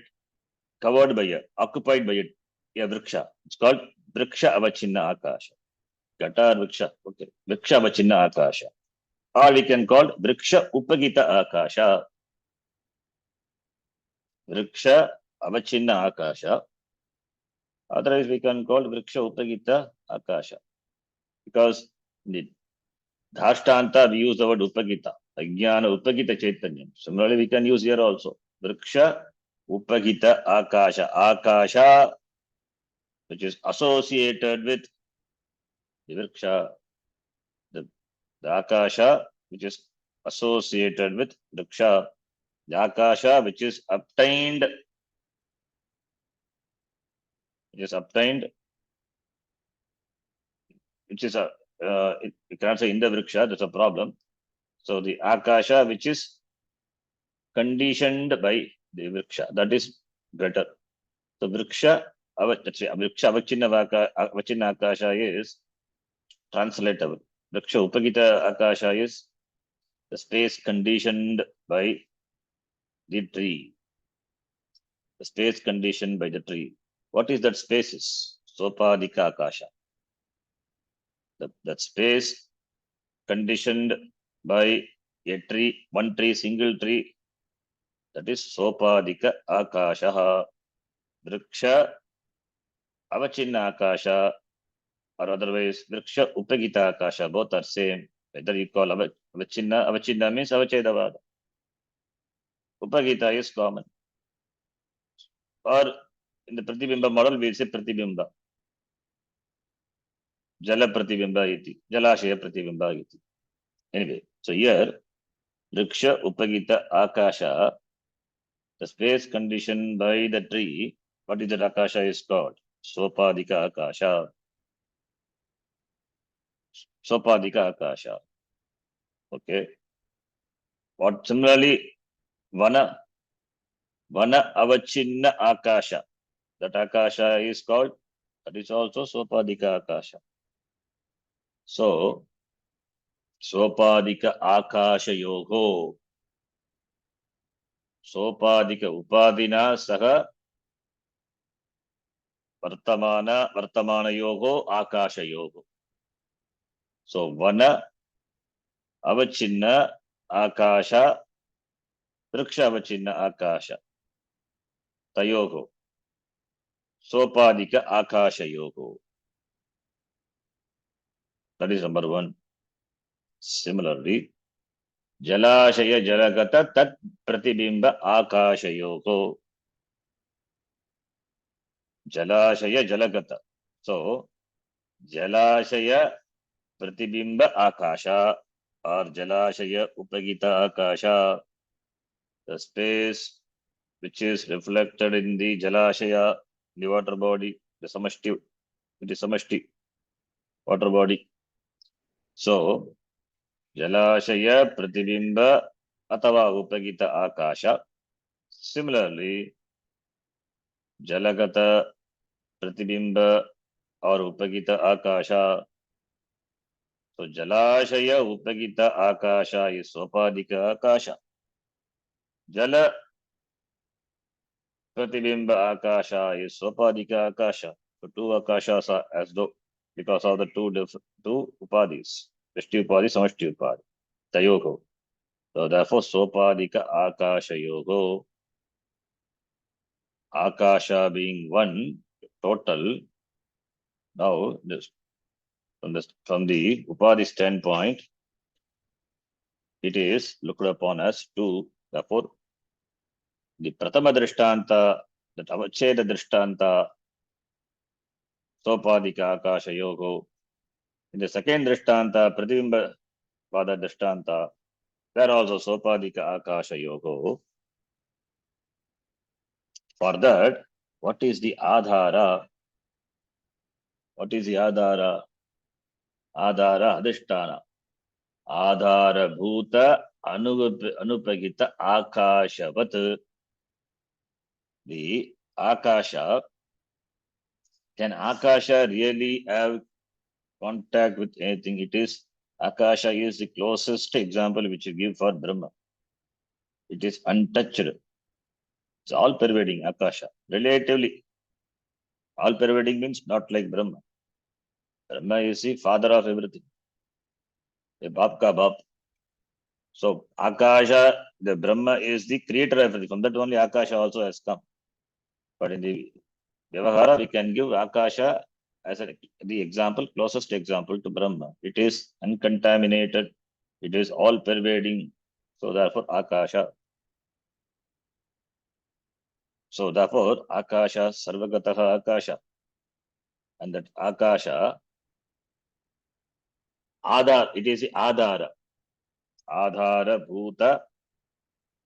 covered by a, occupied by a vriksha, it's called vriksha avachinna akasha. Gata or vriksha, okay. Vriksha avachinna akasha. Or we can call vriksha upagita akasha. Vriksha avachinna akasha. Otherwise, we can call vriksha upagita akasha. Because the Dhashtanta, we use the word upagita, ajnana upagita chaitanyam. Similarly, we can use here also. Vriksha upagita akasha. Akasha, which is associated with the vriksha. The akasha, which is associated with vriksha. The akasha, which is obtained, which is a, you cannot say in the vriksha, that's a problem. So the akasha, which is conditioned by the vriksha, that is better. So vriksha, vriksha avachinna akasha is translatable. Vriksha upagita akasha is the space conditioned by the tree. The space conditioned by the tree. What is that space? Is sopadika akasha. That space conditioned by a tree, one tree, single tree, that is sopadika akasha. Vriksha avachinna akasha, or otherwise vriksha upagita akasha, both are same. Whether you call avachinna means avachedavada. Upagita is common. Or in the pratibimba model, we say pratibimba. Jala pratibimba iti, jalashaya pratibimba iti. Anyway, so here, vriksha upagita akasha, the space conditioned by the tree, what is that akasha is called? Sopadika akasha. Sopadika akasha. Okay. What similarly, vana avachinna akasha. That akasha is called, that is also sopadika akasha. So, sopadika akasha yogo. Sopadika upadina saha vartamana yogo akasha yogo. So, vana avachinna akasha, vriksha avachinna akasha. Tayogo. Sopadika akasha yogo. That is number one. Similarly, jalashaya jalagata tat pratibimba akasha yogo. Jalashaya jalagata. So, jalashaya pratibimba akasha or jalashaya upagita akasha, the space which is reflected in the jalashaya, the water body, the samashti, it is samashti water body. So, jalashaya pratibimba atava upagita akasha. Similarly, jalagata pratibimba or upagita akasha. So, jalashaya upagita akasha is sopadika akasha. Jala pratibimba akasha is sopadika akasha. So, two akashas are as though because of the two upadis. Vrishti upadi, samashti upadi. Tayogo. So, therefore, sopadika akasha yogo. Akasha being one total. Now, this from the Upadhi standpoint, it is looked upon as two. Therefore, the Pratama Drishtanta, that Avacheda Drishtanta, Sopadika Akasha Yogo. In the second Drishtanta, Pratibimba Pada Drishtanta, There also Sopadika Akasha Yoga. For that, what is the Adhara? What is the Adhara? Adhara Adhishtana. Adhara Bhuta Anupagita Akashavat. The Akasha, can Akasha really have contact with anything? It is, Akasha is the closest example which you give for Brahma. It is untouched. It's all pervading Akasha. Relatively, all pervading means not like Brahma. Brahma is the father of everything. The Bap ka Bap. So Akasha, the Brahma is the creator of everything. From that only Akasha also has come. But in the Vyavahara, we can give Akasha as the example, closest example to Brahma. It is uncontaminated. It is all pervading. So therefore Akasha. So therefore Akasha, Sarvagataha Akasha. And that Akasha, Adhar, it is the Adhara. Adhara Bhuta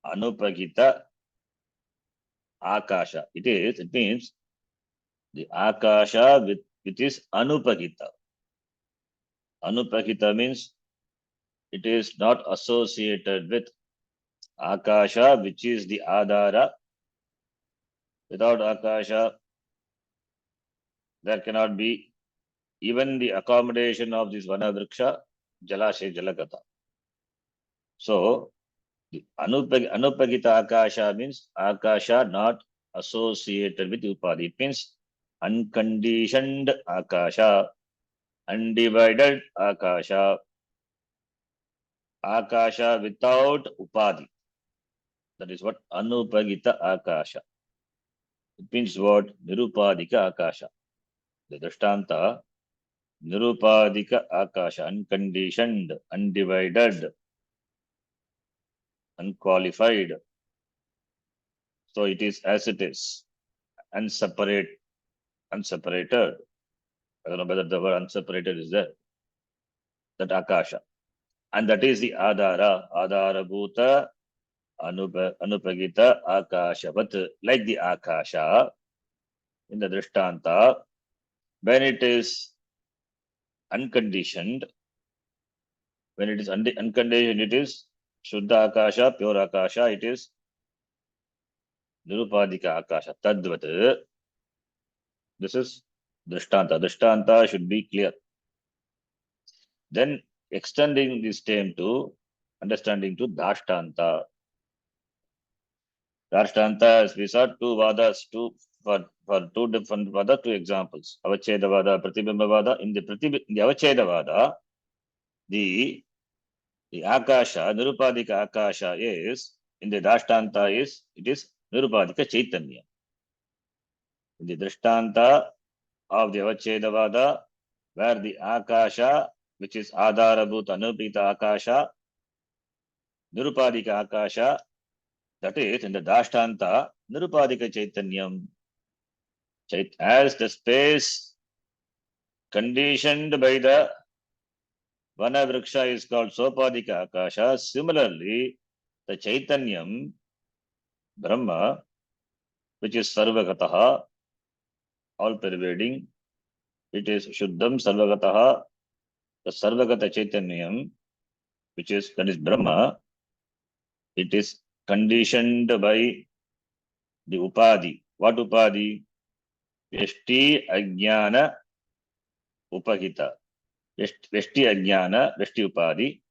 Anupagita Akasha. It means the Akasha which is Anupagita. Anupagita means it is not associated with Akasha, which is the Adhara. Without Akasha, there cannot be even the accommodation of this Vana Vriksha, Jala Shayjalagata. So, the Anupagita Akasha means Akasha not associated with Upadhi. It means unconditioned Akasha, undivided Akasha, Akasha without Upadhi. That is what Anupagita Akasha. It means what? Nirupadika Akasha. The Drishtanta, Nirupadika Akasha, unconditioned, undivided, unqualified. So it is as it is, unseparated. I don't know whether the word unseparated is there. That Akasha. And that is the Adhara, Adhara Bhuta, Anupagita Akashavat, like the Akasha in the Drishtanta, when it is unconditioned, when it is unconditioned, it is Shuddha Akasha, pure Akasha, it is Nirupadika Akasha, Tadvat. This is Drishtanta. Drishtanta should be clear. Then extending this term to understanding to Dashtanta. Dashtanta, as we saw, two vadas, for two different vada, two examples. Avachedavada, Pratibhimbavada. In the Avachedavada, the Akasha, Nirupadika Akasha is, in the Dashtanta is, it is Nirupadika Chaitanya. In the Drishtanta of the Avachedavada, where the Akasha, which is Adharabhut Anupita Akasha, Nirupadika Akasha, that is in the Dashtanta, Nirupadika Chaitanyam. As the space conditioned by the Vana Vriksha is called Sopadika Akasha, similarly, the Chaitanyam, Brahma, which is Sarvagataha, all pervading, it is Shuddham Sarvagataha, the Sarvagata Chaitanyam, which is, that is Brahma, it is conditioned by the Upadhi. What Upadhi? Veshti Ajnana Upahita. Veshti Ajnana, Veshti Upadhi.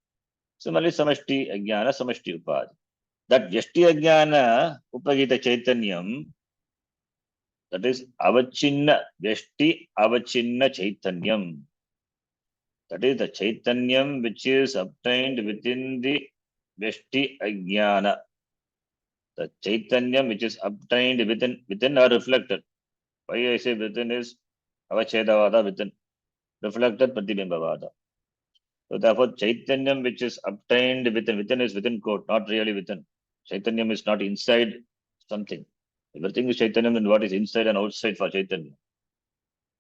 Similarly, Samashti Ajnana, Samashti Upadhi. That Veshti Ajnana Upahita Chaitanyam, that is Avachinna, Veshti Avachinna Chaitanyam. That is the Chaitanyam which is obtained within the Veshti Ajnana. The Chaitanyam which is obtained within or reflected. Why I say within is Avachedavada, within. Reflected Pratibhimbavada. So therefore Chaitanyam which is obtained within is within quote, not really within. Chaitanyam is not inside something. Everything is Chaitanyam, and what is inside and outside for Chaitanya.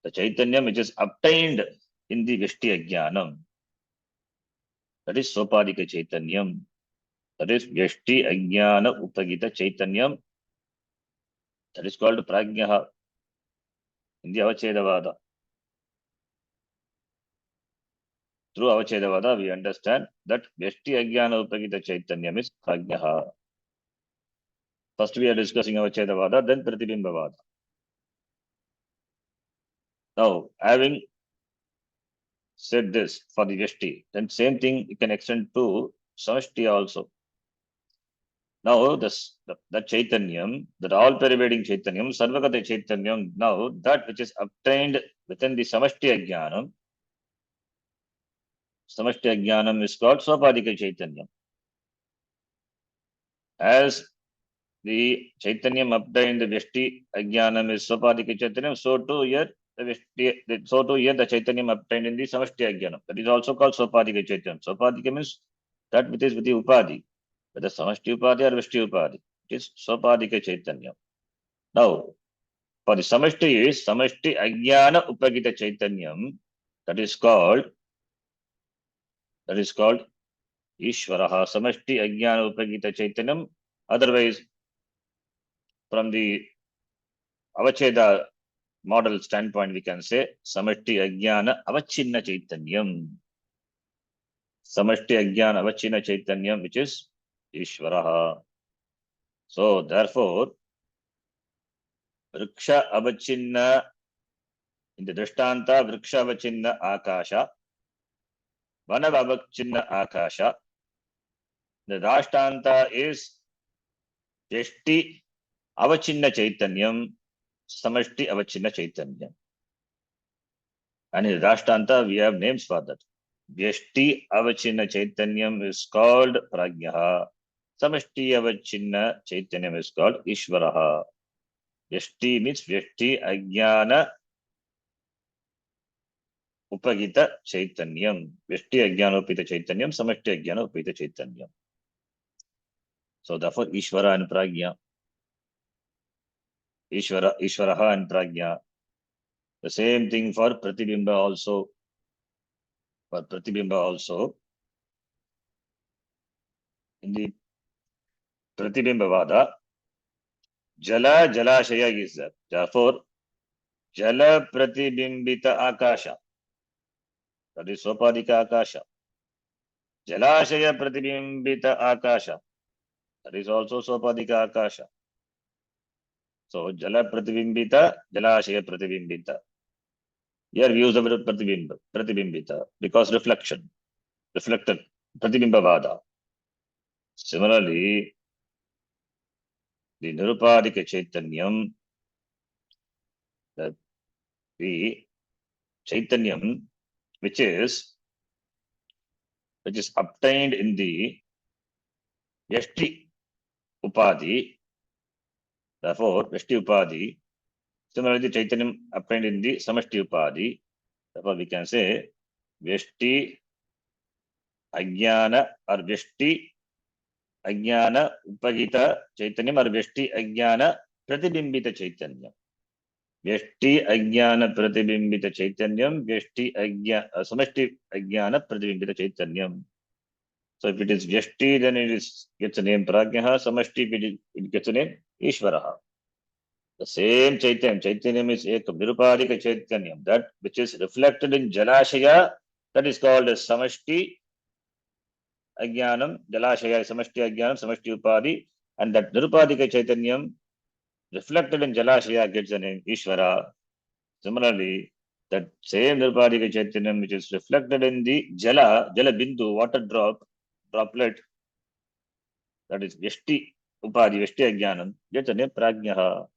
The Chaitanyam which is obtained in the Veshti Ajnanam, that is Sopadika Chaitanyam. That is Vyashti Ajnana Upagita Chaitanyam. That is called Prajnaha in the Avachedavada. Through Avachedavada, we understand that Vyashti Ajnana Upagita Chaitanyam is Prajnaha. First we are discussing Avachedavada, then Pratibimbavada. Now, having said this for the Vyashti, then same thing you can extend to Samashti also. Now, the Chaitanyam, that all pervading Chaitanyam, Sarvagata Chaitanyam, now that which is obtained within the Samashti Ajnanam, Samashti Ajnanam is called Swapadika Chaitanyam. As the Chaitanyam obtained the Vyashti Ajnanam is Swapadika Chaitanyam, so too here the Chaitanyam obtained in the Samashti Ajnanam. That is also called Swapadika Chaitanyam. Swapadika means that which is with the Upadhi, whether Samashti Upadhi or Vyashti Upadhi. It is Swapadika Chaitanyam. Now, for the Samashti is Samashti Ajnana Upagita Chaitanyam, that is called Ishvaraha. Samashti Ajnana Upagita Chaitanyam. Otherwise, from the Avacheda model standpoint, we can say Samashti Ajnana Avachinna Chaitanyam. Samashti Ajnana Avachinna Chaitanyam, which is Ishvaraha. So, therefore, Vriksha Avachinna, in the Drishtanta, Vriksha Avachinna Akasha, Vana Avachinna Akasha. The Dashtanta is Vyashti Avachinna Chaitanyam, Samashti Avachinna Chaitanyam. And in the Dashtanta, we have names for that. Vyashti Avachinna Chaitanyam is called Prajnaha. Samashti Avachinna Chaitanyam is called Ishvaraha. Vyashti means Vyashti Ajnana Upagita Chaitanyam. Vyashti Ajnana Upagita Chaitanyam, Samashti Ajnana Upagita Chaitanyam. So therefore, Ishvara and Prajna. Ishvaraha and Prajna. The same thing for Pratibimba also. For Pratibimba also, in the Pratibimbavada, Jala Jalashaya is there. Therefore, Jala Pratibimbita Akasha. That is Sopadika Akasha. Jalashaya Pratibimbita Akasha. That is also Sopadika Akasha. So, Jala Pratibimbita, Jalashaya Pratibimbita. Here we use the word Pratibimbita, because reflection, reflected, Pratibimbavada. Similarly, the Nirupadika Chaitanyam, the Chaitanyam, which is obtained in the Vyashti Upadhi, therefore Vyashti Upadhi. Similarly, Chaitanyam obtained in the Samashti Upadhi, therefore we can say Vyashti Ajnana or Vyashti Ajnana Upagita Chaitanyam or Vyashti Ajnana Pratibimbita Chaitanyam. Vyashti Ajnana Pratibimbita Chaitanyam, Vyashti Ajnana Samashti Ajnana Pratibimbita Chaitanyam. So if it is Vyashti, then it gets a name Prajnaha. Samashti, it gets a name Ishvaraha. The same Chaitanyam is Ekam, Nirupadika Chaitanyam, that which is reflected in Jalashaya, that is called as Samashti Ajnanam, Jalashaya, Samashti Ajnanam, Samashti Upadhi, and that Nirupadika Chaitanyam reflected in Jalashaya gets the name Ishvara. Similarly, that same Nirupadika Chaitanyam which is reflected in the Jala Bindu, water droplet, that is Vyashti Upadhi, Vyashti Ajnanam, gets the name Prajnaha.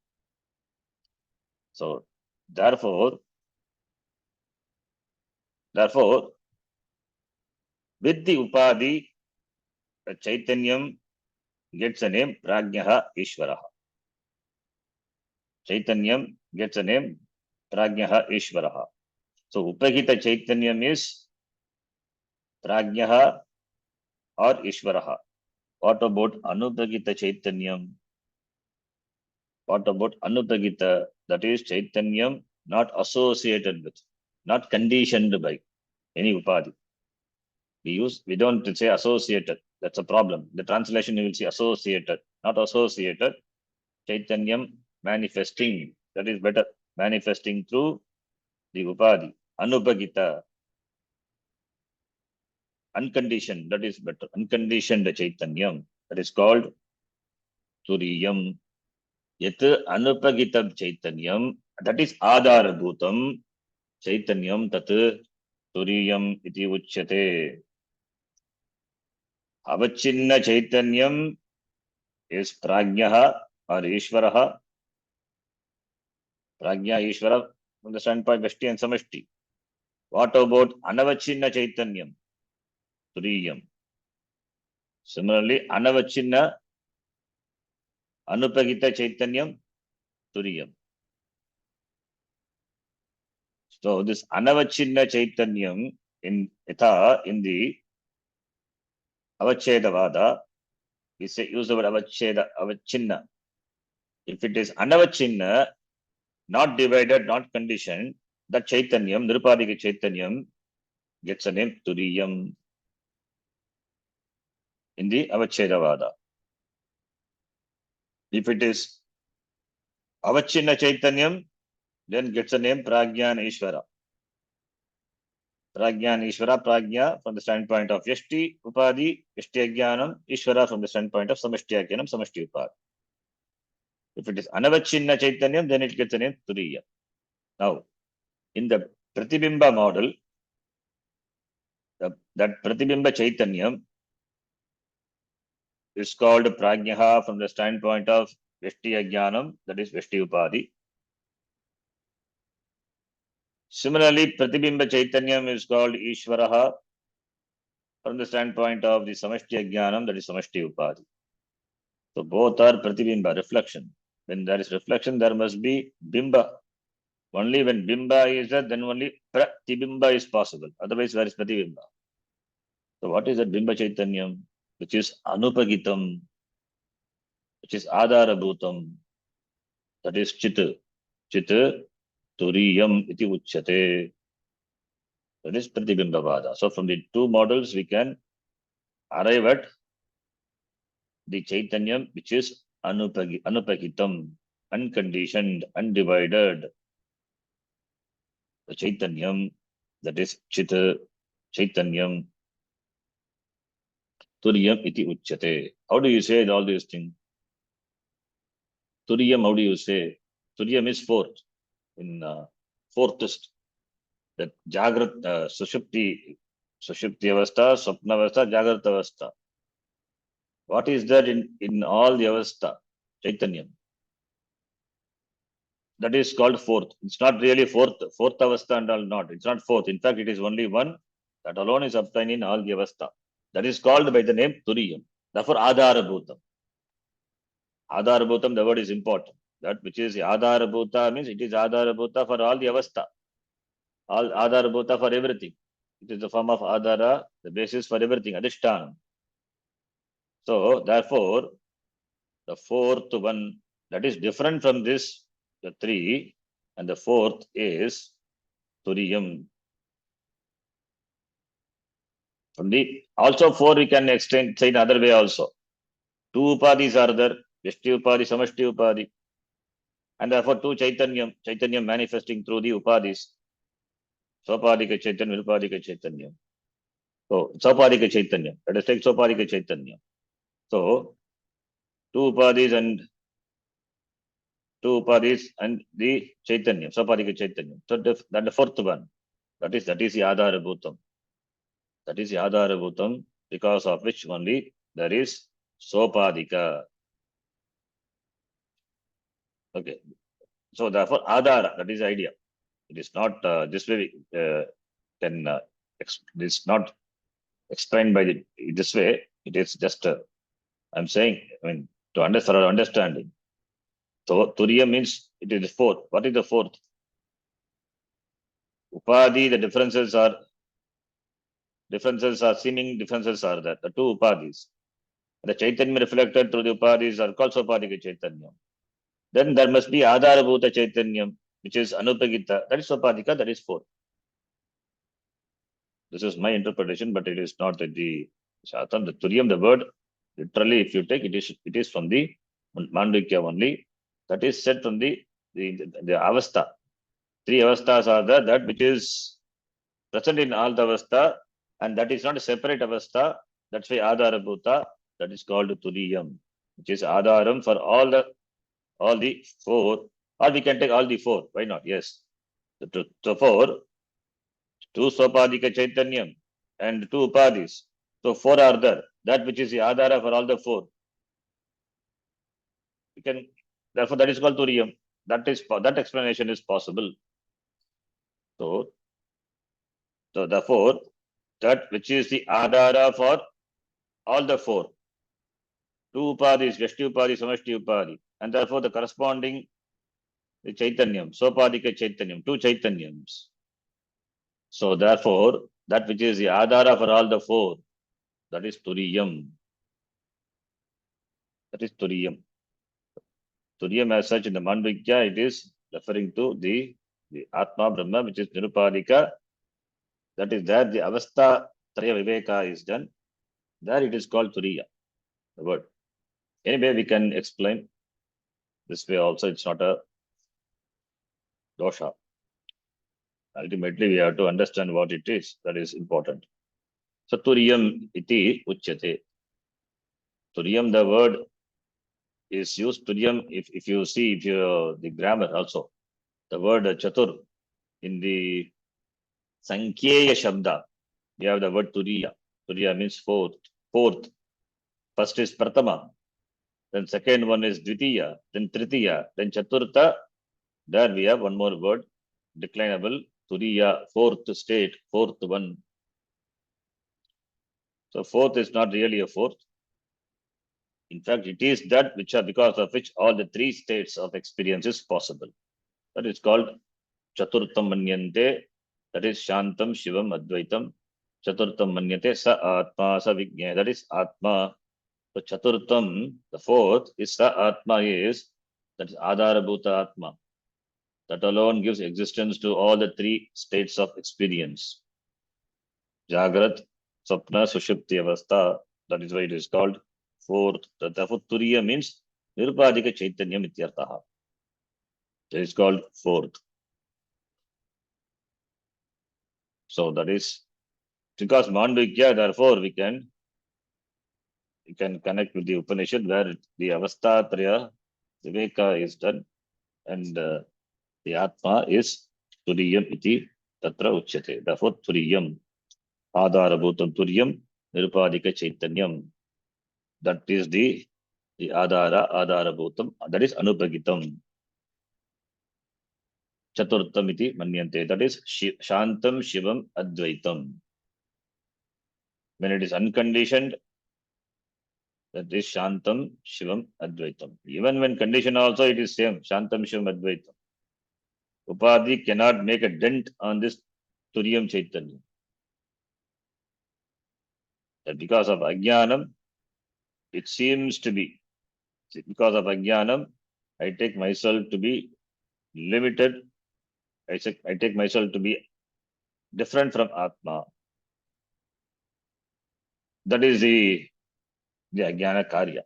So, therefore, with the Upadhi, the Chaitanyam gets a name Prajnaha Ishvaraha. Chaitanyam gets a name Prajnaha Ishvaraha. So, Upagita Chaitanyam is Prajnaha or Ishvaraha. What about Anupagita Chaitanyam? What about Anupagita? That is Chaitanyam not associated with, not conditioned by any Upadhi. We don't say associated. That's a problem. The translation you will see associated, not associated. Chaitanyam manifesting. That is better. Manifesting through the Upadhi. Anupagita. Unconditioned. That is better. Unconditioned Chaitanyam. That is called Turiyam. Yet Anupagitam Chaitanyam. That is Adhara Bhutam. Chaitanyam tat Turiyam iti uchyate. Avachinna Chaitanyam is Prajnaha or Ishvaraha. Prajna, Ishvara from the standpoint of Veshti and Samashti. What about Anavachinna Chaitanyam? Turiyam. Similarly, Anavachinna Anupagita Chaitanyam Turiyam. So this Anavachinna Chaitanyam in the Avachedavada, we say use the word Avachinna. If it is Anavachinna, not divided, not conditioned, that Chaitanyam, Nirupadika Chaitanyam, gets a name Turiyam in the Avachedavada. If it is Avachinna Chaitanyam, then gets a name Prajna and Ishvara. Prajna and Ishvara, Prajna from the standpoint of Yashti Upadhi, Yashti Ajnanam, Ishvara from the standpoint of Samashti Ajnanam, Samashti Upadhi. If it is Anavachinna Chaitanyam, then it gets a name Turiya. Now, in the Pratibimba model, that Pratibimba Chaitanyam is called Prajnaha from the standpoint of Veshti Ajnanam, that is Veshti Upadhi. Similarly, Pratibimba Chaitanyam is called Ishvaraha from the standpoint of the Samashti Ajnanam, that is Samashti Upadhi. So both are Pratibimba, reflection. When there is reflection, there must be Bimba. Only when Bimba is there, then only Pratibimba is possible. Otherwise, where is Pratibimba? So what is that Bimba Chaitanyam? Which is Anupagitam, which is Adhara Bhutam, that is Chit. Chit Turiyam iti uchyate. That is Pratibimbavada. So from the two models, we can arrive at the Chaitanyam, which is Anupagitam, unconditioned, undivided. The Chaitanyam, that is Chit, Chaitanyam, Turiyam iti uchyate. How do you say all these things? Turiyam, how do you say? Turiyam is fourth, in fourthest. That Jagrat, Sushupti Avastha, Swapna Avastha, Jagrat Avastha. What is that in all the Avastha? Chaitanyam. That is called fourth. It's not really fourth Avastha and all, not. It's not fourth. In fact, it is only one. That alone is obtained in all the Avastha. That is called by the name Turiyam. Therefore, Adhara Bhutam. Adhara Bhutam, the word is important. That which is Adhara Bhuta means it is Adhara Bhuta for all the Avastha. All Adhara Bhuta for everything. It is the form of Adhara, the basis for everything, Adhishtanam. So, therefore, the fourth one that is different from this, the three, and the fourth is Turiyam. From the also four we can extend say in other way also. Two Upadhis are there, Veshti Upadhi, Samashti Upadhi, and therefore two Chaitanyam manifesting through the Upadhis. Sopadhika Chaitanya, Virupadhika Chaitanya. So, Sopadhika Chaitanya. Let us take Sopadhika Chaitanya. So, two Upadhis and the Chaitanya, Sopadhika Chaitanya. So, that the fourth one. That is the Adhara Bhutam. That is the Adhara Bhutam, because of which only there is Sopadhika. Okay. So, therefore, Adhara, that is the idea. It is not this way it's not explained by this way. It is just, I'm saying, I mean, to understand our understanding. So, Turiya means it is the fourth. What is the fourth? Upadhi, the differences are seeming differences are there. The two Upadhis. The Chaitanya reflected through the Upadhis are called Sopadhika Chaitanya. Then there must be Adhara Bhuta Chaitanyam, which is Anupagita. That is Sopadhika, that is fourth. This is my interpretation, but it is not the Shatam. The Turiyam, the word, literally, if you take it is from the Mandukya only. That is said from the Avastha. Three Avasthas are there, that which is present in all the Avastha, and that is not a separate Avastha. That's why Adhara Bhuta, that is called Turiyam, which is Adharam for all the four, or we can take all the four. Why not? Yes. So four, two Sopadika Chaitanyam and two Upadis. So four are there. That which is the Adhara for all the four. We can, therefore, that is called Turiyam. That explanation is possible. So therefore, that which is the Adhara for all the four. Two Upadis, Vyashti Upadi, Samashti Upadi. And therefore, the corresponding Chaitanyam, Sopadika Chaitanyam, two Chaitanyams. So therefore, that which is the Adhara for all the four, that is Turiyam. That is Turiyam. Turiyam as such in the Mandukya, it is referring to the Atma Brahma, which is Nirupadika. That is there the Avastha Traya Viveka is done. There it is called Turiya, the word. Anyway, we can explain this way also. It's not a dosha. Ultimately, we have to understand what it is. That is important. So Turiyam iti uchyate. Turiyam, the word is used. Turiyam, if you see the grammar also, the word Chatur in the Sankheya Shabda, we have the word Turiya. Turiya means fourth. First is Pratama, then second one is Dvitiya, then Tritiya, then Chaturtha. There we have one more word, declinable, Turiya, fourth state, fourth one. So fourth is not really a fourth. In fact, it is that because of which all the three states of experience is possible. That is called Chaturtham Manyante. That is Shantam, Shivam, Advaitam. Chaturtham Manyate, Sa Atma, Sa Vijnana. That is Atma. So Chaturtham, the fourth, is Sa Atma that is Adhara Bhuta Atma. That alone gives existence to all the three states of experience. Jagrat, Sapna, Sushupti Avastha. That is why it is called fourth. Therefore, Turiya means Nirupadika Chaitanyam Ityartaha. That is called fourth. So that is because Mandukya, therefore we can connect with the Upanishad where the Avastha Traya Viveka is done and the Atma is Turiyam iti tatra uchyate. Therefore Turiyam, Adharabhutam Turiyam, Nirupadika Chaitanyam. That is the Adharabhutam, that is Anupagitam. Chaturtham iti manyante, that is Shantam Shivam Advaitam. When it is unconditioned, that is Shantam Shivam Advaitam. Even when conditioned also it is same, Shantam Shivam Advaitam. Upadhi cannot make a dent on this Turiyam Chaitanya. That because of Ajnanam, it seems to be. Because of Ajnanam, I take myself to be limited. I take myself to be different from Atma. That is the Ajnana Karya.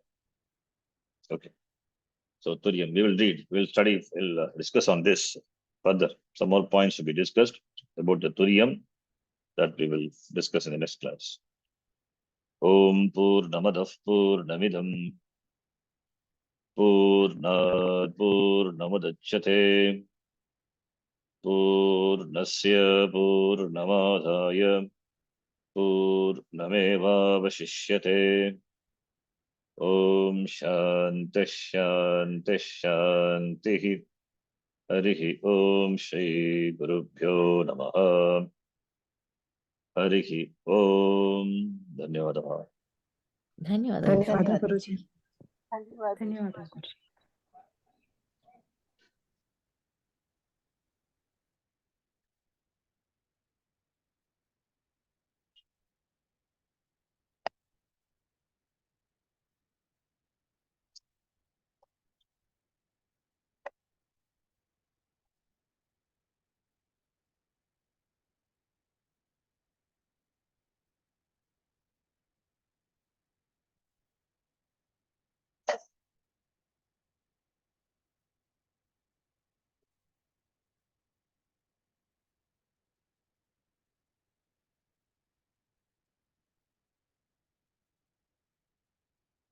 Okay. So Turiyam, we will read, we will study, we will discuss on this further. Some more points to be discussed about the Turiyam that we will discuss in the next class. Om Purnamadav Purnamidam Purnat Purnamudachyate Purnasya Purnamadhaya Purnamevavashishyate. Om Shanti Shanti Shanti. Harihi Om Shri Gurubhyo Namaha. Harihi Om. Dhanyavadaha. धन्यवाद धन्यवाद गुरुजी. धन्यवाद गुरुजी.